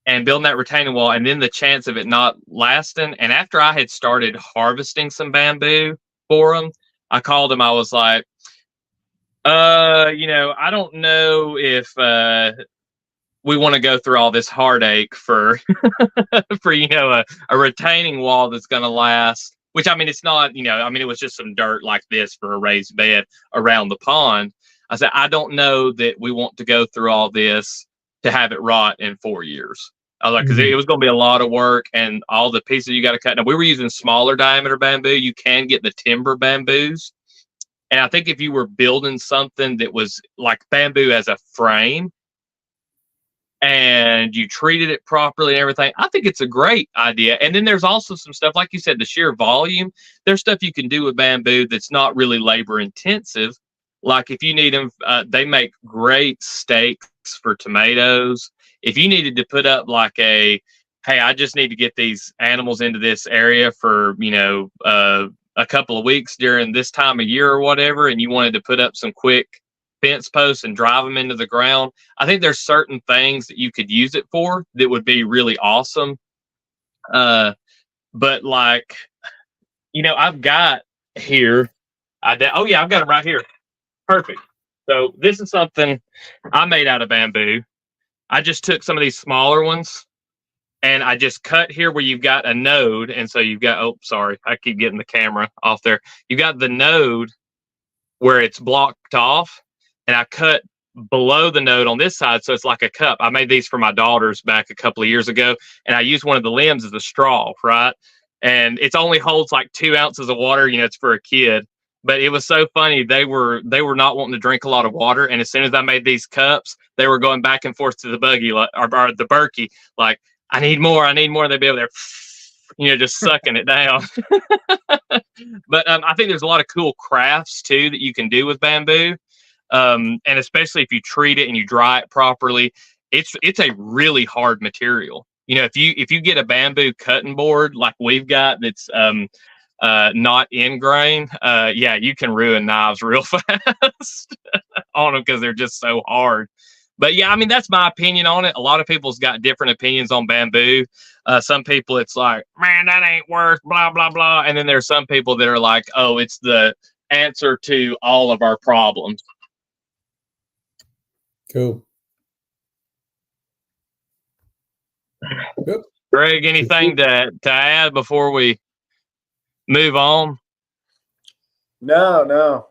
Speaker 3: and building that retaining wall, and then the chance of it not lasting, and after I had started harvesting some bamboo for them, I called him. I was like, I don't know if we want to go through all this heartache for a retaining wall that's going to last. Which, I mean, it's not, it was just some dirt like this for a raised bed around the pond. I said, I don't know that we want to go through all this to have it rot in 4 years. I was like, because it was going to be a lot of work and all the pieces you got to cut. Now, we were using smaller diameter bamboo. You can get the timber bamboos. And I think if you were building something that was like bamboo as a frame and you treated it properly and everything, I think it's a great idea. And then there's also some stuff, like you said, the sheer volume. There's stuff you can do with bamboo that's not really labor intensive. Like if you need them, they make great stakes for tomatoes. If you needed to put up like hey, I just need to get these animals into this area for, a couple of weeks during this time of year or whatever, and you wanted to put up some quick fence posts and drive them into the ground, I think there's certain things that you could use it for that would be really awesome. But like, I've got here, I've got it right here. Perfect. So this is something I made out of bamboo. I just took some of these smaller ones and I just cut here where you've got a node. And so you've got, oh, sorry, I keep getting the camera off there. You got the node where it's blocked off, and I cut below the node on this side. So it's like a cup. I made these for my daughters back a couple of years ago, and I used one of the limbs as a straw, right? And it only holds like 2 ounces of water. It's for a kid. But it was so funny. They were not wanting to drink a lot of water. And as soon as I made these cups, they were going back and forth to the buggy or the Berkey, like, I need more. And they'd be over there, just sucking it down. But I think there's a lot of cool crafts too that you can do with bamboo. And especially if you treat it and you dry it properly, it's a really hard material. If you get a bamboo cutting board like we've got that's not in grain, you can ruin knives real fast on them because they're just so hard. But yeah, I mean, that's my opinion on it. A lot of people's got different opinions on bamboo. Some people, it's like, man, that ain't worth blah, blah, blah. And then there's some people that are like, oh, it's the answer to all of our problems.
Speaker 2: Cool. Good.
Speaker 3: Greg, anything to add before we move on?
Speaker 1: No.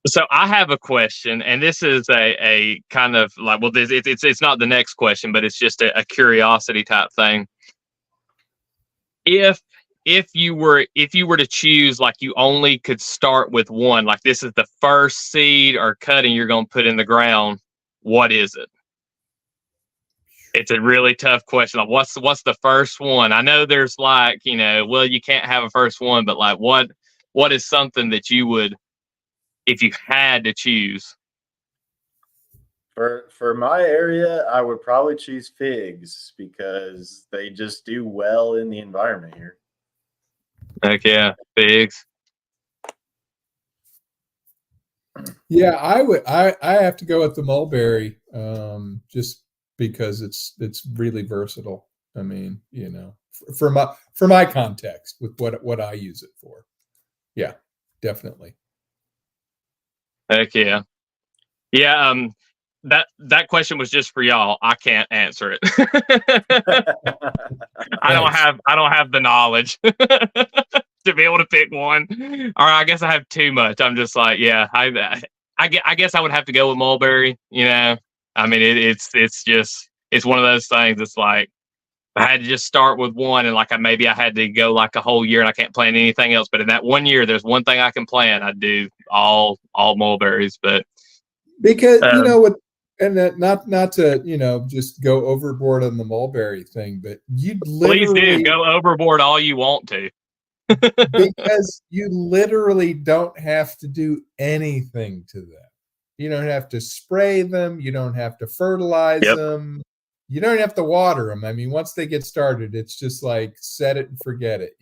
Speaker 3: So I have a question, and this is a kind of like, well, it's not the next question, but it's just a curiosity type thing. If you were to choose, like, you only could start with one, like this is the first seed or cutting you're going to put in the ground, what is it? It's a really tough question. Like, what's the first one? I know there's like, well, you can't have a first one, but like, what is something that you would, if you had to choose?
Speaker 1: For my area, I would probably choose figs because they just do well in the environment here.
Speaker 3: Heck yeah, figs.
Speaker 2: Yeah, I have to go with the mulberry, just because it's really versatile. I mean, for my context with what I use it for. Yeah, definitely.
Speaker 3: Heck yeah. Yeah, that question was just for y'all. I can't answer it. I don't have the knowledge to be able to pick one. Or I guess I have too much. I'm just like, yeah, I guess I would have to go with mulberry, I mean, it's one of those things. It's like, I had to just start with one, and like maybe I had to go like a whole year and I can't plan anything else. But in that 1 year, there's one thing I can plan. I do all mulberries, but
Speaker 2: because and that not to just go overboard on the mulberry thing, but you
Speaker 3: please do go overboard all you want to.
Speaker 2: Because you literally don't have to do anything to them. You don't have to spray them. You don't have to fertilize them. You don't have to water them. I mean, once they get started, it's just like set it and forget it,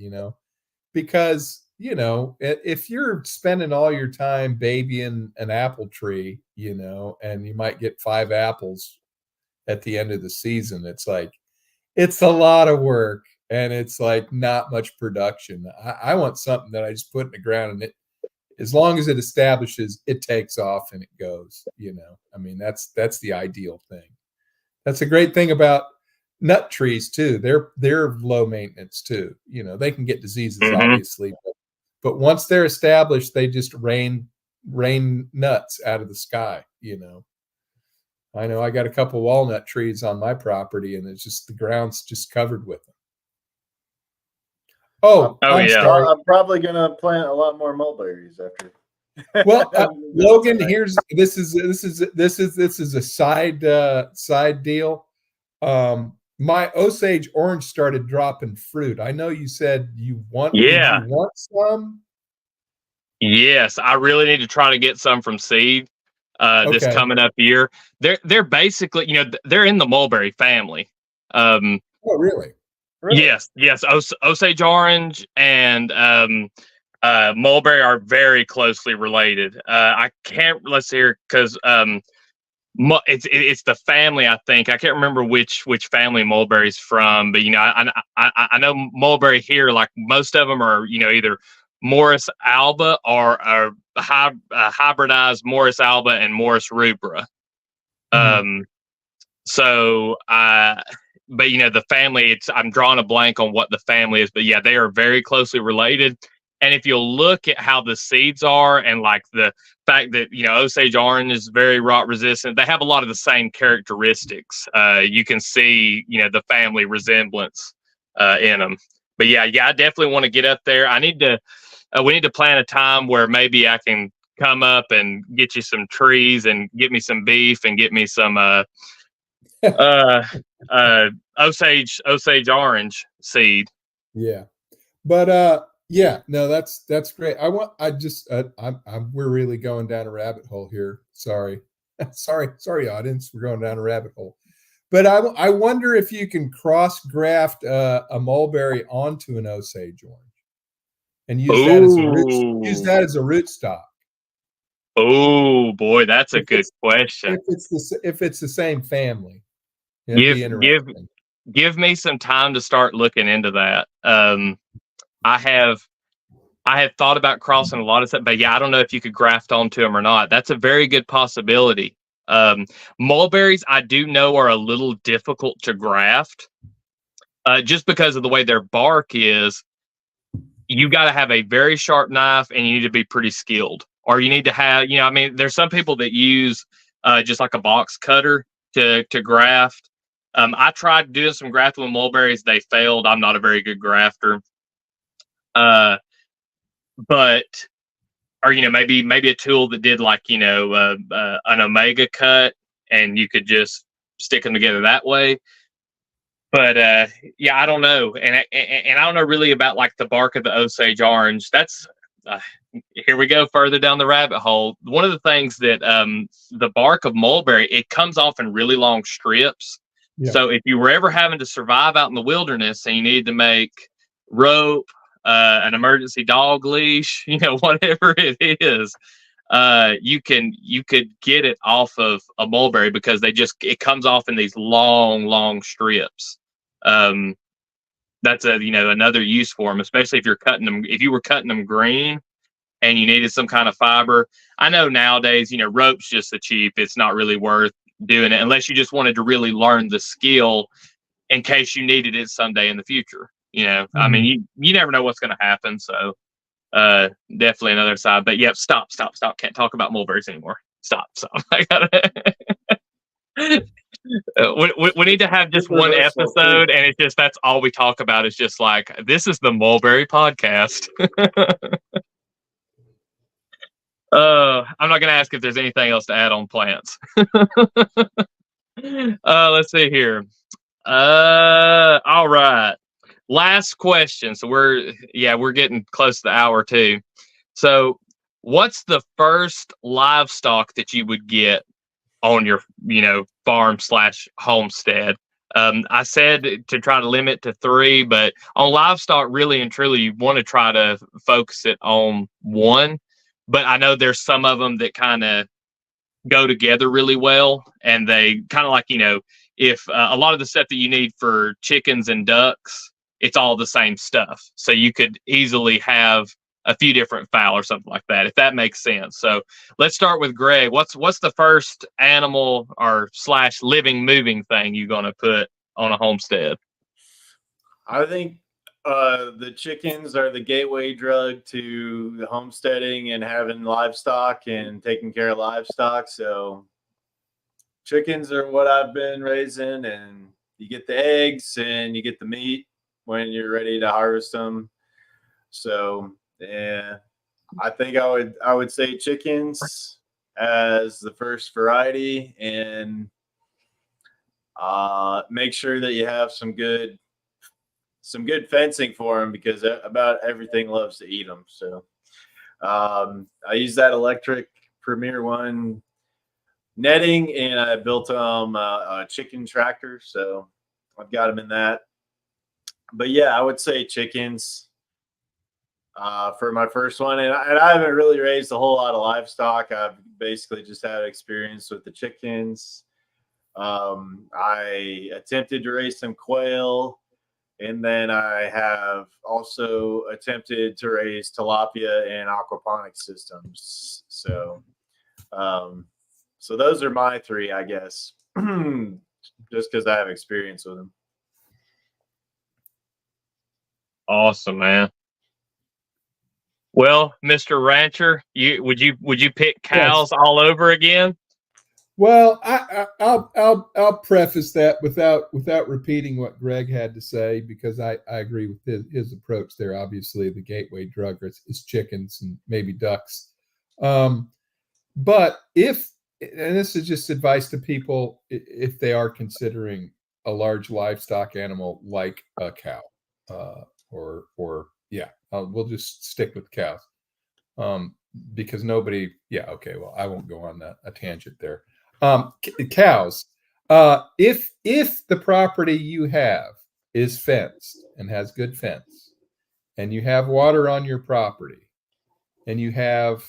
Speaker 2: because, if you're spending all your time babying an apple tree, and you might get 5 apples at the end of the season, it's like, it's a lot of work and it's like not much production. I want something that I just put in the ground, and as long as it establishes, it takes off and it goes, I mean, that's the ideal thing. That's a great thing about nut trees too. They're low maintenance too. They can get diseases, obviously, but once they're established, they just rain nuts out of the sky, I know I got a couple walnut trees on my property, and it's just the ground's just covered with them. Oh,
Speaker 3: Oh,
Speaker 2: I'm
Speaker 3: yeah.
Speaker 2: sorry.
Speaker 1: I'm probably gonna plant a lot more mulberries after.
Speaker 2: Well, Logan, this is a side deal. My Osage orange started dropping fruit. I know you said you want.
Speaker 3: Yeah.
Speaker 2: Did you want some?
Speaker 3: Yes, I really need to try to get some from seed this
Speaker 2: Okay.
Speaker 3: coming up year. They're basically, they're in the mulberry family.
Speaker 2: Oh, really?
Speaker 3: Yes. Osage orange and mulberry are very closely related. I can't, let's see here, because it's the family. I think I can't remember which family mulberry's from, but I know mulberry here. Like most of them are either Morris alba or hybridized Morris alba and Morris rubra.
Speaker 2: Mhm.
Speaker 3: But the family, I'm drawing a blank on what the family is, but yeah, they are very closely related. And if you'll look at how the seeds are, and like the fact that Osage orange is very rot resistant, they have a lot of the same characteristics. You can see the family resemblance in them. But yeah, I definitely want to get up there. We need to plan a time where maybe I can come up and get you some trees and get me some beef and get me some Osage orange seed.
Speaker 2: Yeah, but yeah, no, that's great. We're really going down a rabbit hole here. Sorry, sorry, audience. We're going down a rabbit hole. But I wonder if you can cross graft a mulberry onto an Osage orange and use that as a root stock.
Speaker 3: Oh boy, that's a good question.
Speaker 2: If it's the same family,
Speaker 3: give me some time to start looking into that. I have thought about crossing a lot of stuff, but yeah, I don't know if you could graft onto them or not. That's a very good possibility. Mulberries, I do know, are a little difficult to graft, just because of the way their bark is. You got to have a very sharp knife, and you need to be pretty skilled. Or you need to have, there's some people that use just like a box cutter to graft. I tried doing some grafting with mulberries. They failed. I'm not a very good grafter. Or maybe a tool that did like, an omega cut, and you could just stick them together that way. But yeah, I don't know. And I don't know really about like the bark of the Osage orange. That's here we go further down the rabbit hole. One of the things that the bark of mulberry, it comes off in really long strips. Yeah. So if you were ever having to survive out in the wilderness and you need to make rope, an emergency dog leash, whatever it is, you could get it off of a mulberry because it comes off in these long strips. That's another use for them, especially if you were cutting them green and you needed some kind of fiber. I know nowadays, rope's just so cheap. It's not really worth doing it unless you just wanted to really learn the skill in case you needed it someday in the future. Mm-hmm. I mean, you never know what's going to happen. So, definitely another side, but yeah, stop. Can't talk about mulberries anymore. Stop. I gotta, we need to have just one episode, and it's just, that's all we talk about is just like, this is the mulberry podcast. I'm not going to ask if there's anything else to add on plants. Let's see here. All right. Last question. So we're getting close to the hour too. So what's the first livestock that you would get on your, farm / homestead? I said to try to limit to 3, but on livestock, really and truly, you want to try to focus it on 1. But I know there's some of them that kind of go together really well, and they kind of like, if a lot of the stuff that you need for chickens and ducks, it's all the same stuff. So you could easily have a few different fowl or something like that, if that makes sense. So let's start with Greg. What's the first animal or / living, moving thing you're going to put on a homestead?
Speaker 1: I think the chickens are the gateway drug to the homesteading and having livestock and taking care of livestock. So chickens are what I've been raising, and you get the eggs and you get the meat when you're ready to harvest them. So yeah, I think I would say chickens as the first variety, and make sure that you have some good fencing for them, because about everything loves to eat them. So I use that electric Premier One netting, and I built a chicken tractor, so I've got them in that. But yeah, I would say chickens for my first one, and I haven't really raised a whole lot of livestock. I've basically just had experience with the chickens. I attempted to raise some quail, and then I have also attempted to raise tilapia in aquaponic systems. So, so those are my three, I guess, just because I have experience with them.
Speaker 3: Awesome, man. Well, Mr. Rancher, would you pick cows all over again?
Speaker 2: Well, I'll preface that without repeating what Greg had to say, because I agree with his approach there. Obviously, the gateway drug is chickens and maybe ducks. But and this is just advice to people if they are considering a large livestock animal like a cow, we'll just stick with cows, because nobody. Yeah, okay. Well, I won't go on a tangent there. Cows. If the property you have is fenced and has good fence, and you have water on your property, and you have,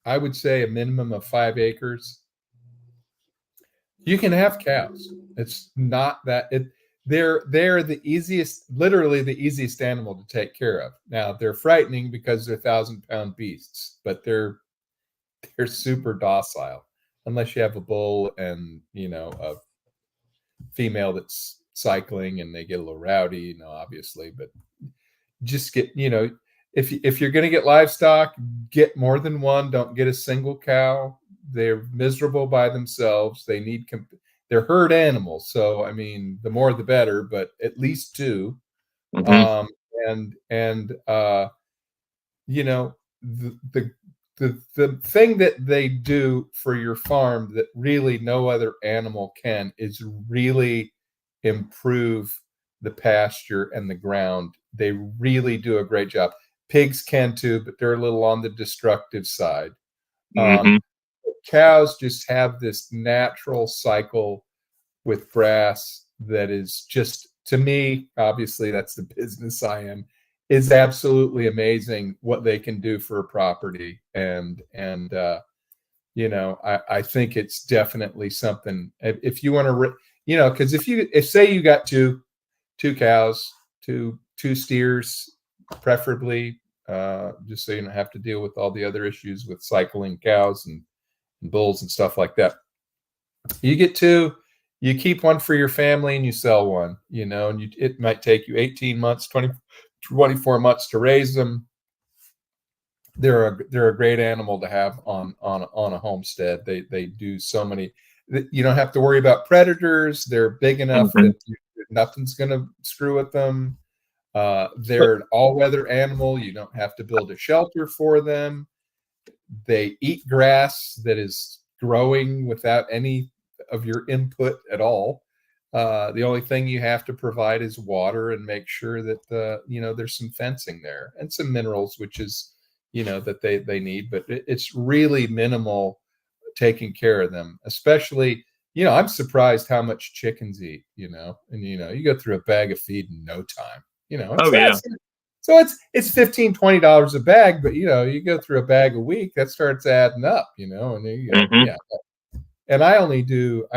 Speaker 2: I would say, a minimum of 5 acres, you can have cows. It's not that they're the easiest, literally the easiest animal to take care of. Now they're frightening because they're 1,000-pound beasts, but they're super docile. Unless you have a bull and, a female that's cycling and they get a little rowdy, obviously. But just get, if you're going to get livestock, get more than one. Don't get a single cow. They're miserable by themselves. They need, they're herd animals. So, I mean, the more the better, but at least 2. Mm-hmm. The thing that they do for your farm that really no other animal can is really improve the pasture and the ground. They really do a great job. Pigs can too, but they're a little on the destructive side. Mm-hmm. Cows just have this natural cycle with grass that is just, to me, obviously that's the business I am, is absolutely amazing what they can do for a property. And I think it's definitely something, if you want to, because if say you got two cows, two steers, preferably, just so you don't have to deal with all the other issues with cycling cows and bulls and stuff like that. You get 2, you keep one for your family and you sell one, and it might take you 18 months, 24 months to raise them. They're a great animal to have on a homestead. They do so many. You don't have to worry about predators. They're big enough mm-hmm. that nothing's going to screw with them. They're an all-weather animal. You don't have to build a shelter for them. They eat grass that is growing without any of your input at all. The only thing you have to provide is water and make sure that there's some fencing there and some minerals, which is that they need, but it's really minimal taking care of them. Especially, I'm surprised how much chickens eat. And you go through a bag of feed in no time. So it's $15-$20 a bag, but you go through a bag a week, that starts adding up. And there you go. Mm-hmm. Yeah. And I only do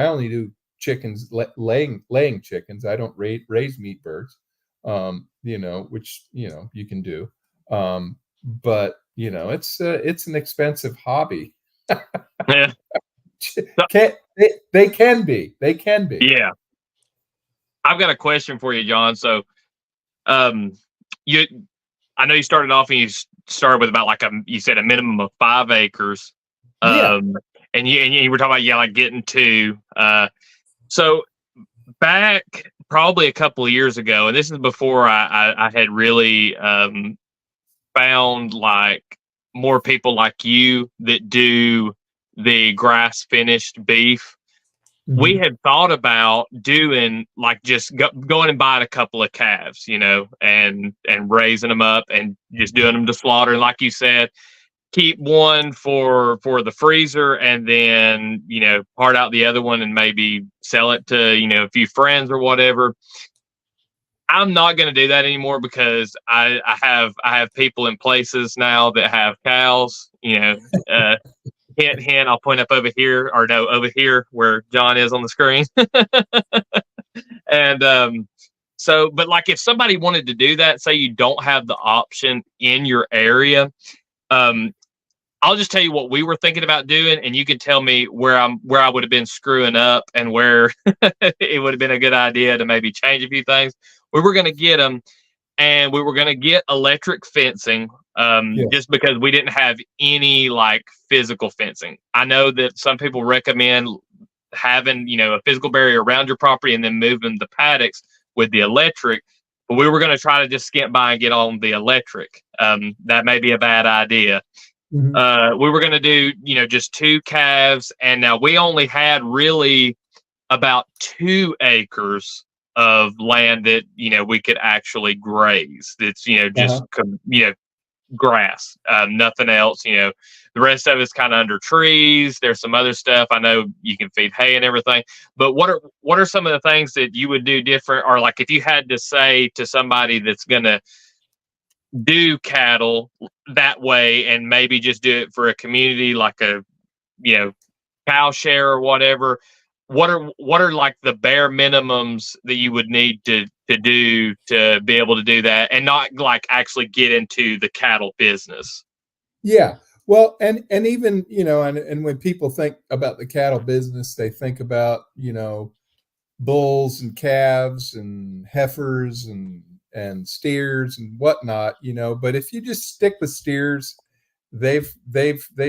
Speaker 2: chickens, laying chickens. I don't raise meat birds, which you can do, but it's an expensive hobby. Yeah. They can be.
Speaker 3: Yeah. I've got a question for you, John. So, I know you started off and you started with about you said a minimum of 5 acres. Yeah. and you were talking about, yeah, like getting two. So back probably a couple of years ago, and this is before I had really found like more people like you that do the grass finished beef. We had thought about doing like just going and buying a couple of calves, you know, and raising them up and just doing them to slaughter. And like you said, keep one for the freezer, and then, you know, part out the other one and maybe sell it to, you know, a few friends or whatever. I'm not going to do that anymore because I have people in places now that have cows, you know. Hint, hint, I'll point up over here, or no, over here where John is on the screen. And so, but like if somebody wanted to do that, say you don't have the option in your area, I'll just tell you what we were thinking about doing, and you can tell me where I would have been screwing up and where it would have been a good idea to maybe change a few things. We were going to get them, and we were going to get electric fencing, just because we didn't have any like physical fencing. I know that some people recommend having, you know, a physical barrier around your property and then moving the paddocks with the electric, but we were going to try to just skip by and get on the electric. That may be a bad idea. We were going to do, you know, just 2 calves, and now we only had really about 2 acres of land that, you know, we could actually graze. That's, you know, just you know, grass, nothing else. You know, the rest of it's kind of under trees. There's some other stuff. I know you can feed hay and everything, but what are some of the things that you would do different, or like if you had to say to somebody that's gonna do cattle that way and maybe just do it for a community like a, you know, cow share or whatever, what are like the bare minimums that you would need to do to be able to do that and not like actually get into the cattle business?
Speaker 2: Yeah. Well, and even, you know, and when people think about the cattle business, they think about, you know, bulls and calves and heifers and steers and whatnot, you know. But if you just stick with steers, they've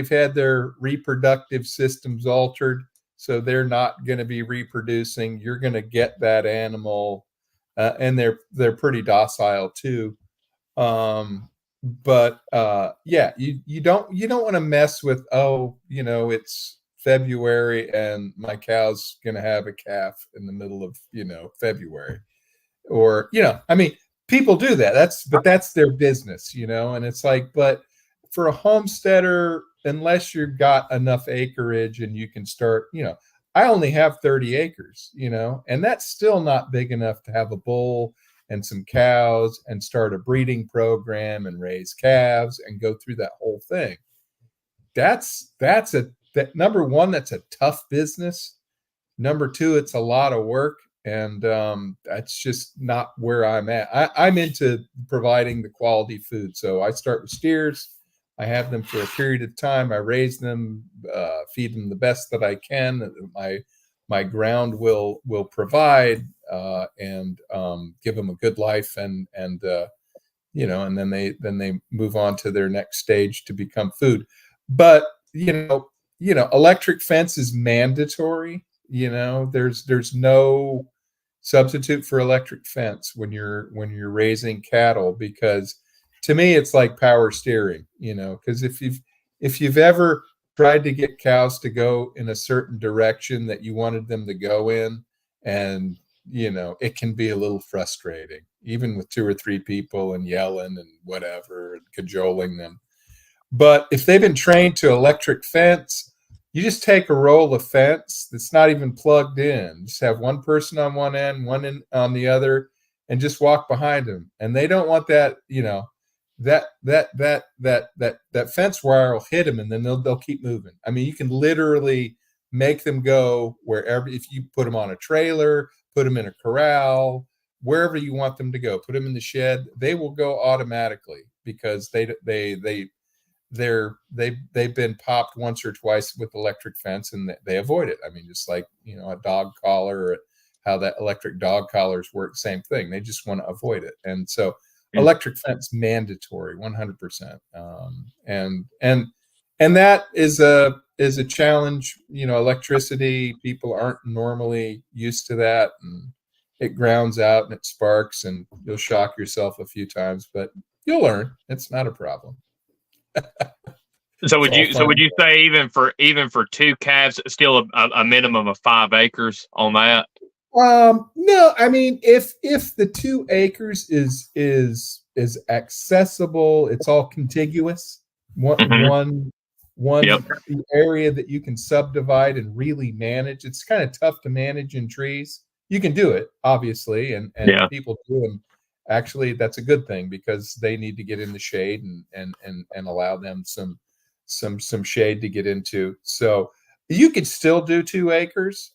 Speaker 2: had their reproductive systems altered, so they're not going to be reproducing. You're going to get that animal, and they're pretty docile too. But yeah, you don't want to mess with, oh, you know, it's February and my cow's going to have a calf in the middle of, you know, February, or, you know, I mean, people do that. That's their business, you know. And it's like, but for a homesteader, unless you've got enough acreage and you can start, you know, I only have 30 acres, you know, and that's still not big enough to have a bull and some cows and start a breeding program and raise calves and go through that whole thing. That's number one, that's a tough business. Number two, it's a lot of work. And that's just not where I'm at. I'm into providing the quality food. So I start with steers. I have them for a period of time. I raise them, feed them the best that I can, that my ground will provide, and give them a good life, and you know, and then they move on to their next stage to become food. But you know, electric fence is mandatory. You know, there's no substitute for electric fence when you're raising cattle, because to me it's like power steering, you know, because if you've ever tried to get cows to go in a certain direction that you wanted them to go in, and you know, it can be a little frustrating, even with 2 or 3 people and yelling and whatever and cajoling them. But if they've been trained to electric fence, you just take a roll of fence that's not even plugged in. Just have one person on one end, one on the other, and just walk behind them. And they don't want that, you know, that fence wire will hit them, and then they'll keep moving. I mean, you can literally make them go wherever. If you put them on a trailer, put them in a corral, wherever you want them to go, put them in the shed, they will go automatically, because they've been popped once or twice with electric fence, and they avoid it. I mean, just like, you know, a dog collar, or how that electric dog collars work, same thing. They just want to avoid it. And so electric fence mandatory 100%. And that is is a challenge. Electricity, people aren't normally used to that, and it grounds out and it sparks, and you'll shock yourself a few times, but you'll learn. It's not a problem.
Speaker 3: So would you say even for two calves, still a minimum of 5 acres on that?
Speaker 2: No, I mean, if the 2 acres is accessible, it's all contiguous. One
Speaker 3: Yep.
Speaker 2: area that you can subdivide and really manage. It's kind of tough to manage in trees. You can do it, obviously, and people do, and actually that's a good thing because they need to get in the shade and allow them some shade to get into. So you could still do 2 acres.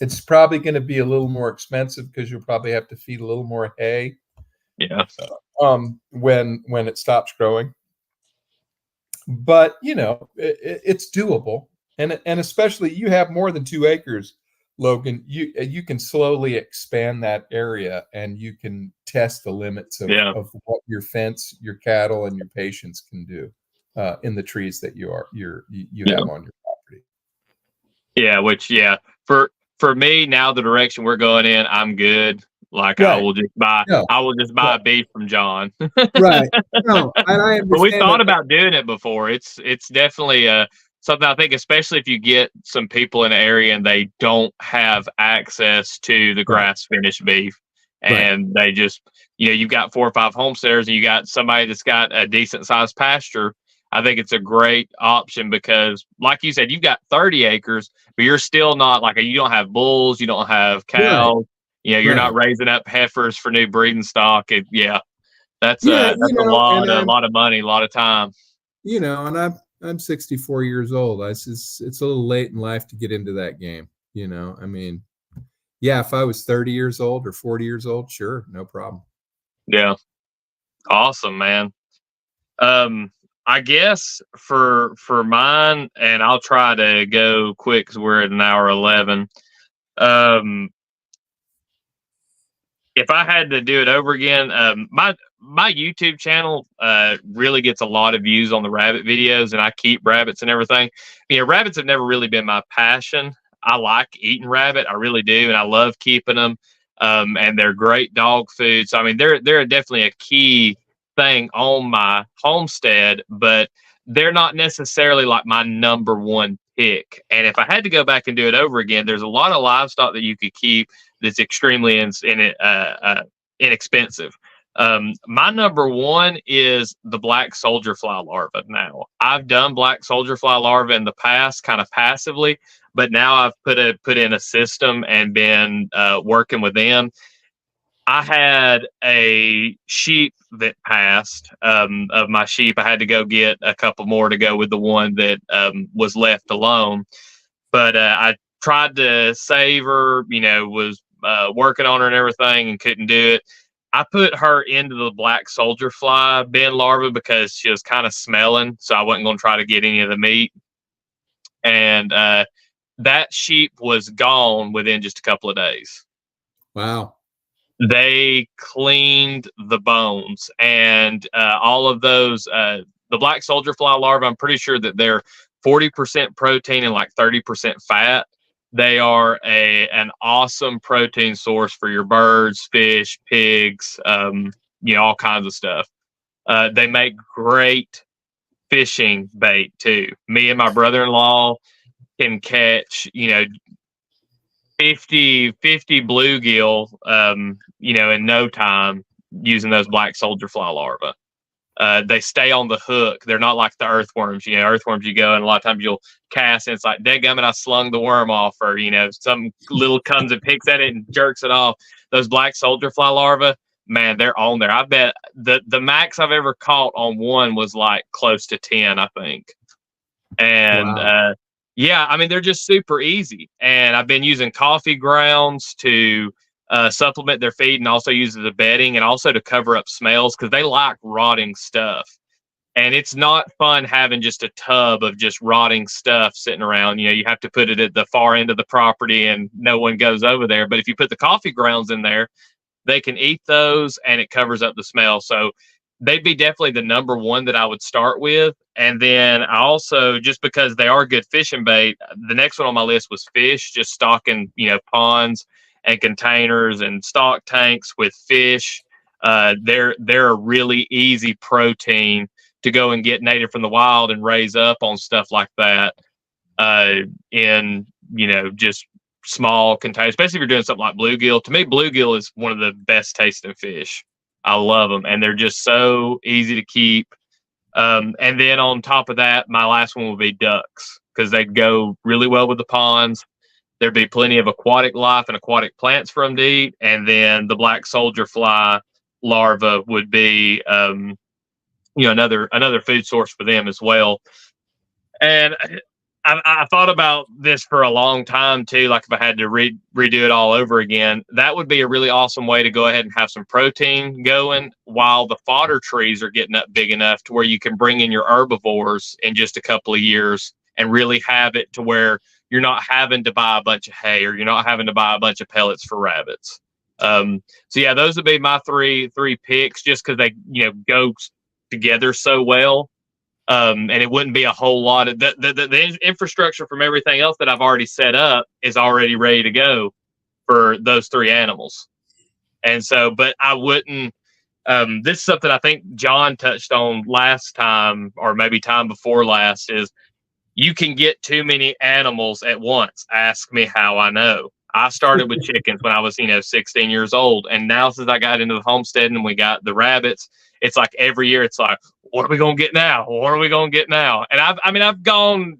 Speaker 2: It's probably going to be a little more expensive because you'll probably have to feed a little more hay.
Speaker 3: Yeah.
Speaker 2: When it stops growing. But it's doable, and especially you have more than 2 acres, Logan. You can slowly expand that area, and you can test the limits of what your fence, your cattle, and your patients can do in the trees that you have on your property.
Speaker 3: Yeah, which for me now, the direction we're going in, I'm good. Like
Speaker 2: right.
Speaker 3: I will just buy beef from John.
Speaker 2: Right. No, and I understand.
Speaker 3: But we thought about doing it before. It's definitely something I think, especially if you get some people in the area and they don't have access to the grass finished beef, and they just you've got 4 or 5 homesteaders and you got somebody that's got a decent sized pasture. I think it's a great option because, like you said, you've got 30 acres, but you're still not you don't have bulls, you don't have cows. Right. You're not raising up heifers for new breeding stock. That's a lot of money, a lot of time.
Speaker 2: And I'm 64 years old. It's a little late in life to get into that game. I mean, if I was 30 years old or 40 years old, sure, no problem.
Speaker 3: Yeah, awesome, man. I guess for mine, and I'll try to go quick because we're at an hour 11. If I had to do it over again, my YouTube channel really gets a lot of views on the rabbit videos, and I keep rabbits and everything. Rabbits have never really been my passion. I like eating rabbit, I really do, and I love keeping them. And they're great dog food. So I mean, they're definitely a key thing on my homestead, but they're not necessarily like my number one pick. And if I had to go back and do it over again, there's a lot of livestock that you could keep that's extremely inexpensive. My number one is the black soldier fly larva. Now, I've done black soldier fly larva in the past, kind of passively, but now I've put in a system and been working with them. I had a sheep that passed of my sheep. I had to go get a couple more to go with the one that was left alone. But I tried to save her, was working on her and everything and couldn't do it. I put her into the black soldier fly bin larva because she was kind of smelling, so I wasn't going to try to get any of the meat. And that sheep was gone within just a couple of days.
Speaker 2: Wow.
Speaker 3: They cleaned the bones and all of those, the black soldier fly larvae, I'm pretty sure that they're 40% protein and like 30% fat. They are an awesome protein source for your birds, fish, pigs, all kinds of stuff. They make great fishing bait too. Me and my brother-in-law can catch, 50 bluegill, in no time using those black soldier fly larvae. They stay on the hook. They're not like the earthworms. Earthworms, you go and a lot of times you'll cast and it's like, dadgummit, I slung the worm off, or, some little comes and picks at it and jerks it off. Those black soldier fly larvae, man, they're on there. I bet the max I've ever caught on one was like close to 10, I think. And, wow. I mean, they're just super easy. And I've been using coffee grounds to supplement their feed and also use it as a bedding and also to cover up smells because they like rotting stuff. And it's not fun having just a tub of just rotting stuff sitting around. You have to put it at the far end of the property and no one goes over there. But if you put the coffee grounds in there, they can eat those and it covers up the smell. So they'd be definitely the number one that I would start with. And then I also, just because they are good fishing bait, the next one on my list was fish, just stocking, ponds and containers and stock tanks with fish. They're a really easy protein to go and get native from the wild and raise up on stuff like that. In just small containers, especially if you're doing something like bluegill. To me, bluegill is one of the best tasting fish. I love them, and they're just so easy to keep. And then on top of that, my last one would be ducks, because they go really well with the ponds. There'd be plenty of aquatic life and aquatic plants for them to eat. And then the black soldier fly larva would be, another food source for them as well. And I thought about this for a long time too. Like if I had to redo it all over again, that would be a really awesome way to go ahead and have some protein going while the fodder trees are getting up big enough to where you can bring in your herbivores in just a couple of years and really have it to where you're not having to buy a bunch of hay, or you're not having to buy a bunch of pellets for rabbits. So yeah, those would be my three picks, just because they go together so well. And it wouldn't be a whole lot of the infrastructure from everything else that I've already set up is already ready to go for those three animals. And so, but I wouldn't, this is something I think John touched on last time, or maybe time before last, is you can get too many animals at once. Ask me how I know. I started with chickens when I was, 16 years old. And now since I got into the homestead and we got the rabbits, it's like every year it's like, what are we going to get now? What are we going to get now? And I've gone,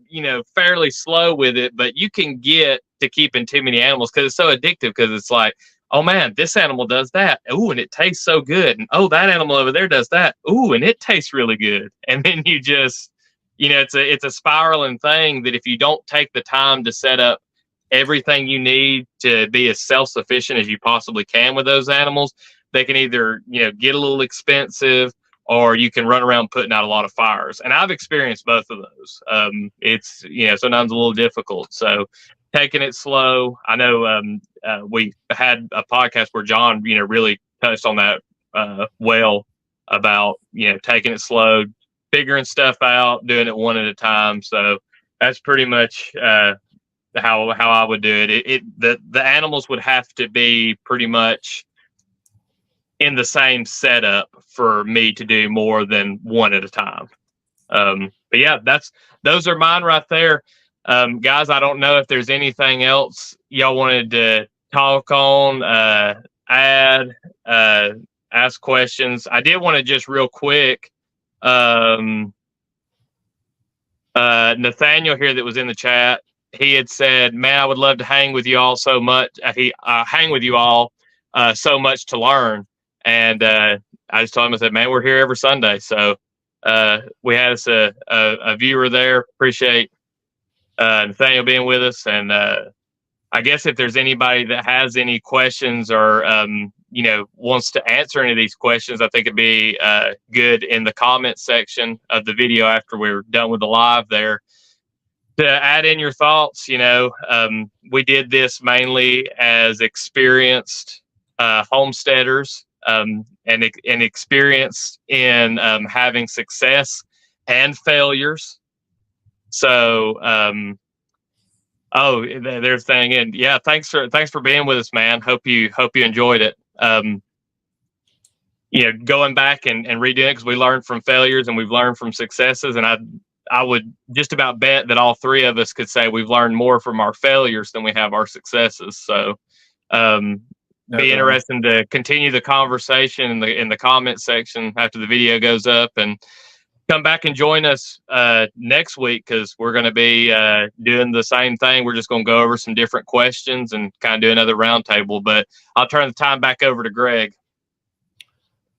Speaker 3: fairly slow with it, but you can get to keeping too many animals because it's so addictive, because it's like, oh man, this animal does that. Ooh, and it tastes so good. And oh, that animal over there does that. Ooh, and it tastes really good. And then you just, it's a spiraling thing that if you don't take the time to set up everything you need to be as self-sufficient as you possibly can with those animals, they can either, get a little expensive, or you can run around putting out a lot of fires. And I've experienced both of those. It's, sometimes a little difficult. So taking it slow. I know we had a podcast where John, really touched on that well about, taking it slow, figuring stuff out, doing it one at a time. So that's pretty much how I would do it. The animals would have to be pretty much in the same setup for me to do more than one at a time. But yeah, those are mine right there. Guys, I don't know if there's anything else y'all wanted to talk on, add, ask questions. I did want to just real quick, Nathaniel here that was in the chat, he had said, man, I would love to hang with you all so much. Hang with you all so much to learn. And I just told him, I said, man, we're here every Sunday. So we had us a viewer there. Appreciate Nathaniel being with us. And I guess if there's anybody that has any questions or, wants to answer any of these questions, I think it'd be good in the comments section of the video after we're done with the live there to add in your thoughts. We did this mainly as experienced homesteaders. And experience in having success and failures. So, there's thing, and yeah, thanks for being with us, man. Hope you enjoyed it. Going back and redoing it, because we learned from failures and we've learned from successes, and I would just about bet that all three of us could say we've learned more from our failures than we have our successes. So, be interesting to continue the conversation in the comment section after the video goes up, and come back and join us next week, because we're going to be doing the same thing. We're just going to go over some different questions and kind of do another roundtable. But I'll turn the time back over to Greg.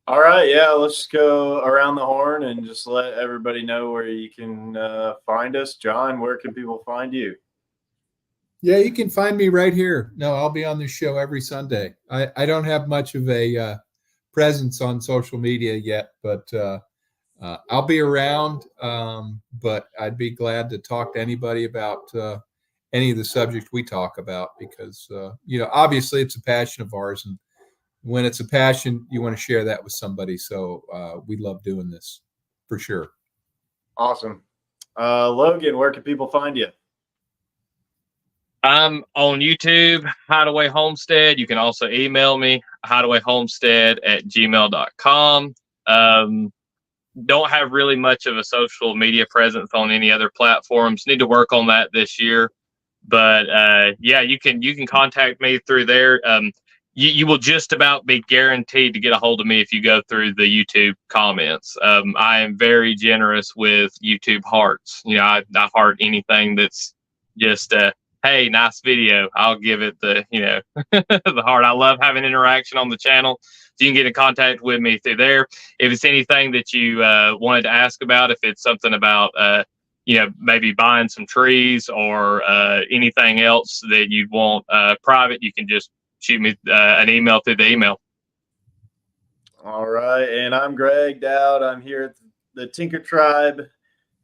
Speaker 1: All right, yeah, let's go around the horn and just let everybody know where you can find us. John, where can people find you?
Speaker 2: Yeah, you can find me right here. No, I'll be on this show every Sunday. I don't have much of a presence on social media yet, but I'll be around. But I'd be glad to talk to anybody about any of the subjects we talk about, because, obviously it's a passion of ours, and when it's a passion, you want to share that with somebody. So we love doing this for sure.
Speaker 1: Awesome. Logan, where can people find you?
Speaker 3: I'm on YouTube, Hideaway Homestead. You can also email me, hideawayhomestead@gmail.com. Don't have really much of a social media presence on any other platforms. Need to work on that this year. But yeah, you can contact me through there. You will just about be guaranteed to get a hold of me if you go through the YouTube comments. I am very generous with YouTube hearts. You know, I heart anything that's just hey, nice video. I'll give it the the heart. I love having interaction on the channel. So you can get in contact with me through there. If it's anything that you wanted to ask about, if it's something about maybe buying some trees or anything else that you'd want private, you can just shoot me an email through the email.
Speaker 1: All right. And I'm Greg Dowd. I'm here at the Tinker Tribe,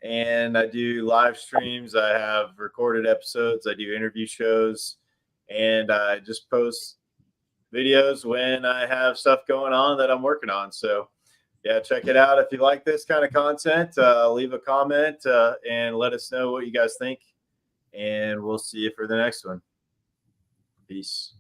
Speaker 1: and I do live streams. I have recorded episodes. I do interview shows, and I just post videos when I have stuff going on that I'm working on. So yeah, check it out. If you like this kind of content, leave a comment and let us know what you guys think. And we'll see you for the next one. Peace.